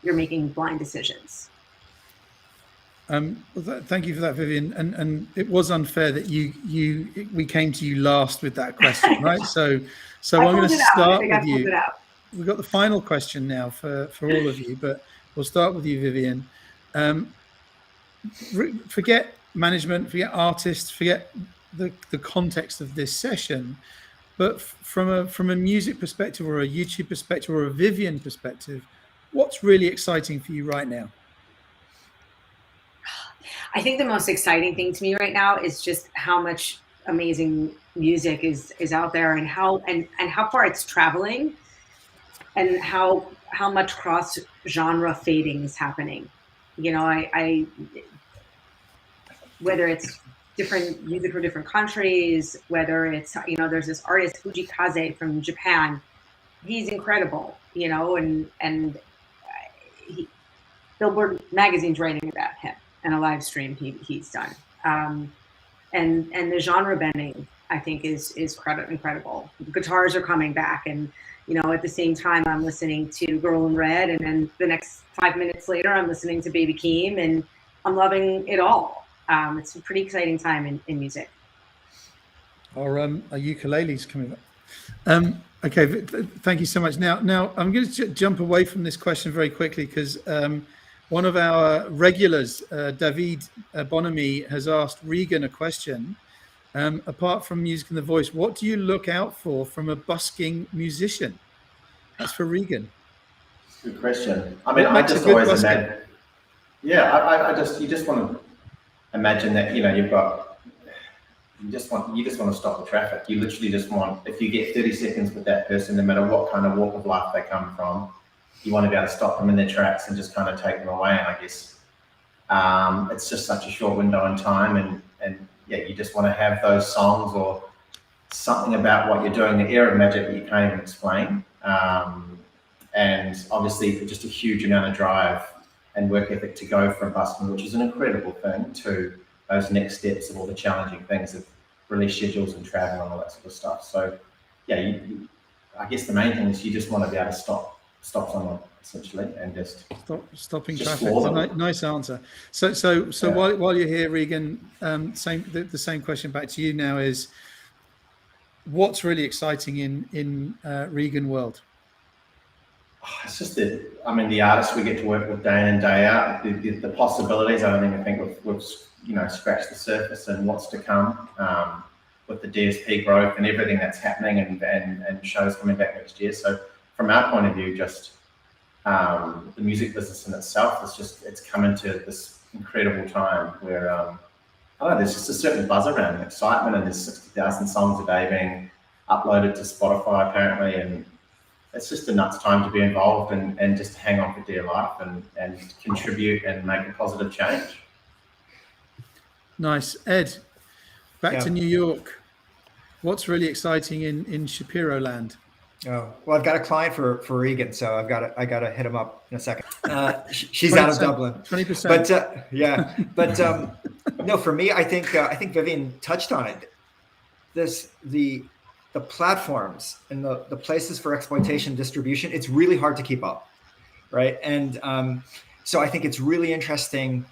[SPEAKER 6] you're making blind decisions.
[SPEAKER 2] Thank you for that, Vivien. And it was unfair that we came to you last with that question, right? So I'm going to start with you. We've got the final question now for all of you, but we'll start with you, Vivien. Forget management, forget artists, forget the context of this session, but from a music perspective or a YouTube perspective or a Vivien perspective, What's really exciting for you right now?
[SPEAKER 6] I think the most exciting thing to me right now is just how much amazing music is out there, and how far it's traveling, and how much cross genre fading is happening. You know, I whether it's different music from different countries, whether it's, you know, there's this artist Kaskade from Japan. He's incredible, you know, and Billboard magazine's writing about him and a live stream he's done. And the genre bending, I think, is incredible. Guitars are coming back, and you know, at the same time, I'm listening to Girl in Red, and then the next 5 minutes later, I'm listening to Baby Keem, and I'm loving it all. It's a pretty exciting time in music.
[SPEAKER 2] Our ukulele's coming up. Okay, thank you so much. Now I'm going to jump away from this question very quickly, because one of our regulars, David Bonamy, has asked Regan a question. Apart from music and the voice, what do you look out for from a busking musician? That's for Regan.
[SPEAKER 4] Good question. I mean, I just always imagine. Yeah, you just want to imagine that, you know, you just want to stop the traffic. You literally just want, if you get 30 seconds with that person, no matter what kind of walk of life they come from, you want to be able to stop them in their tracks and just kind of take them away. And I guess it's just such a short window in time, and yeah, you just want to have those songs or something about what you're doing, the air of magic that you can't even explain. And obviously just a huge amount of drive and work ethic to go from busking, which is an incredible thing, to those next steps of all the challenging things of release schedules and travel and all that sort of stuff. So yeah, I guess the main thing is you just want to be able to stop someone, essentially, and just
[SPEAKER 2] stopping
[SPEAKER 4] just
[SPEAKER 2] traffic. It's a nice answer. So
[SPEAKER 4] Yeah.
[SPEAKER 2] while you're here, Regan, the same question back to you now is, what's really exciting in Regan world?
[SPEAKER 4] It's just the artists we get to work with day in and day out, the possibilities. I don't even think we've scratched the surface, and what's to come with the DSP growth and everything that's happening, and shows coming back next year. So from our point of view, just the music business in itself it's come into this incredible time where I don't know, there's just a certain buzz around and excitement, and there's 60,000 songs a day being uploaded to Spotify apparently, and it's just a nuts time to be involved and just hang on for dear life and contribute and make a positive change. Nice.
[SPEAKER 2] Ed, back to New York. What's really exciting in Shapiro land?
[SPEAKER 5] Oh, well, I've got a client for Regan, so I got to hit him up in a second. She's out of Dublin.
[SPEAKER 2] 20%.
[SPEAKER 5] But no, for me, I think Vivien touched on it. The platforms and the places for exploitation distribution, it's really hard to keep up, right? And so I think it's really interesting,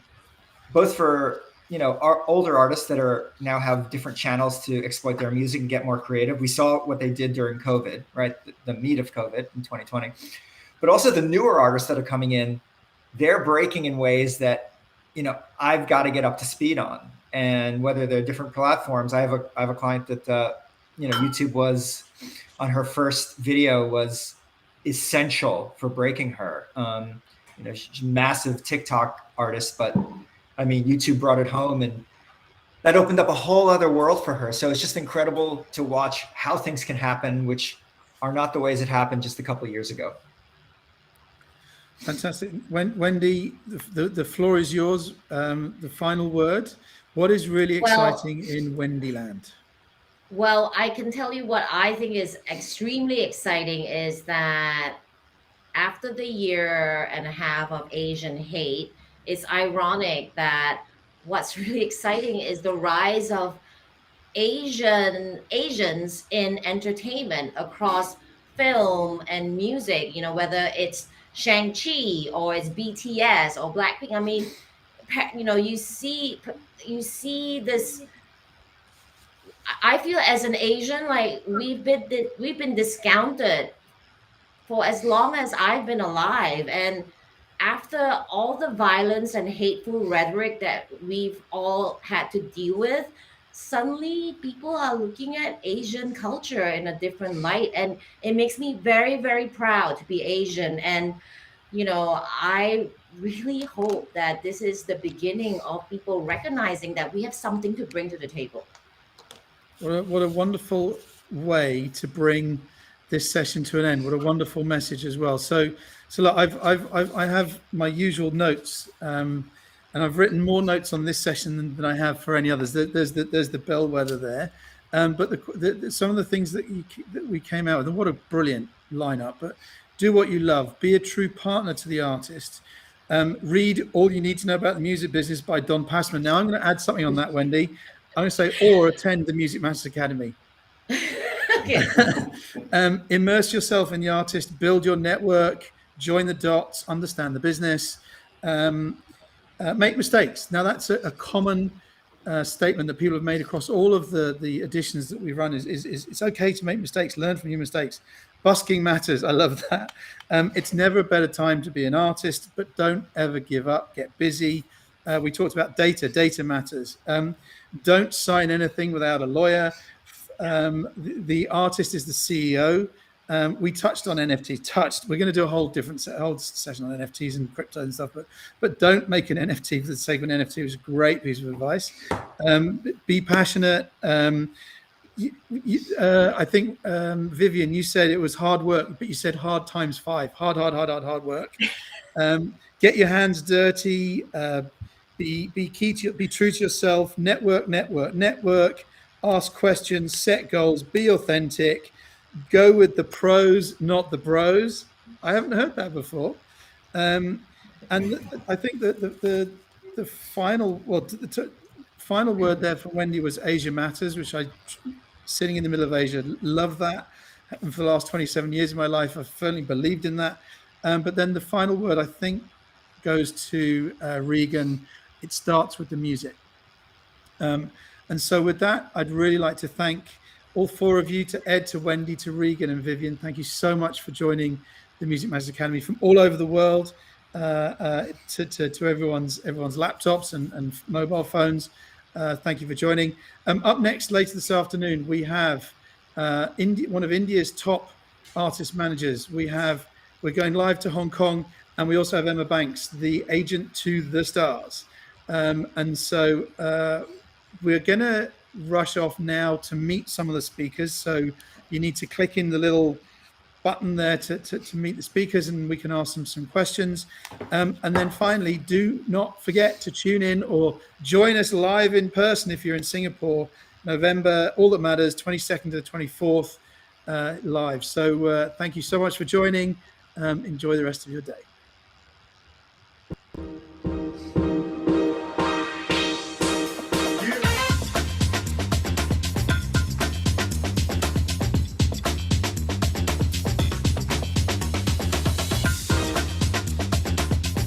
[SPEAKER 5] both for our older artists that now have different channels to exploit their music and get more creative. We saw what they did during COVID, right? The meat of COVID in 2020, but also the newer artists that are coming in, they're breaking in ways that I've got to get up to speed on. And whether they're different platforms, I have a client that YouTube was on her first video was essential for breaking her. She's a massive TikTok artist, but I mean, YouTube brought it home, and that opened up a whole other world for her. So it's just incredible to watch how things can happen, which are not the ways it happened just a couple of years ago.
[SPEAKER 2] Fantastic. Wendy, the floor is yours. The final word. What is really exciting in Wendyland?
[SPEAKER 3] Well, I can tell you what I think is extremely exciting is that after the year and a half of Asian hate, it's ironic that what's really exciting is the rise of Asians in entertainment across film and music, whether it's Shang-Chi or it's BTS or Blackpink. I mean, you see this. I feel as an Asian, like we've been discounted for as long as I've been alive, and after all the violence and hateful rhetoric that we've all had to deal with, suddenly people are looking at Asian culture in a different light, and it makes me very, very proud to be Asian. And I really hope that this is the beginning of people recognizing that we have something to bring to the table.
[SPEAKER 2] What a wonderful way to bring this session to an end. What a wonderful message as well. So look, I have my usual notes, and I've written more notes on this session than I have for any others. There's the bellwether there, but some of the things that we came out with, and what a brilliant lineup. But do what you love. Be a true partner to the artist. Read All You Need to Know About the Music Business by Don Passman. Now I'm going to add something on that, Wendy. I'm going to say, or attend the Music Masters Academy.
[SPEAKER 3] Okay.
[SPEAKER 2] Immerse yourself in the artist, build your network, join the dots, understand the business, make mistakes. Now that's a common statement that people have made across all of the editions that we run is it's okay to make mistakes, learn from your mistakes. Busking matters. I love that. It's never a better time to be an artist, but don't ever give up, get busy. We talked about data matters. Don't sign anything without a lawyer. The artist is the CEO. We touched on NFTs. We're going to do a whole session on NFTs and crypto and stuff. But don't make an NFT for the sake of an NFT. It was a great piece of advice. Be passionate. I think Vivien, you said it was hard work, but you said hard times 5. Hard work. Get your hands dirty. Be true to yourself. Network. Ask questions. Set goals. Be authentic. Go with the pros, not the bros. I haven't heard that before. And I think that the final final word there from Wendy was Asia Matters, which sitting in the middle of Asia, love that. And for the last 27 years of my life, I've firmly believed in that. But then the final word, I think, goes to Regan. It starts with the music. And so with that, I'd really like to thank all 4 of you, to Ed, to Wendy, to Regan and Vivien. Thank you so much for joining the Music Masters Academy from all over the world, to everyone's laptops and mobile phones. Thank you for joining. Up next, later this afternoon, we have one of India's top artist managers. We're going live to Hong Kong, and we also have Emma Banks, the agent to the stars. And so we're going to rush off now to meet some of the speakers. So you need to click in the little button there to meet the speakers, and we can ask them some questions. And then finally, do not forget to tune in or join us live in person if you're in Singapore, November, all that matters, 22nd to the 24th live. So thank you so much for joining. Enjoy the rest of your day.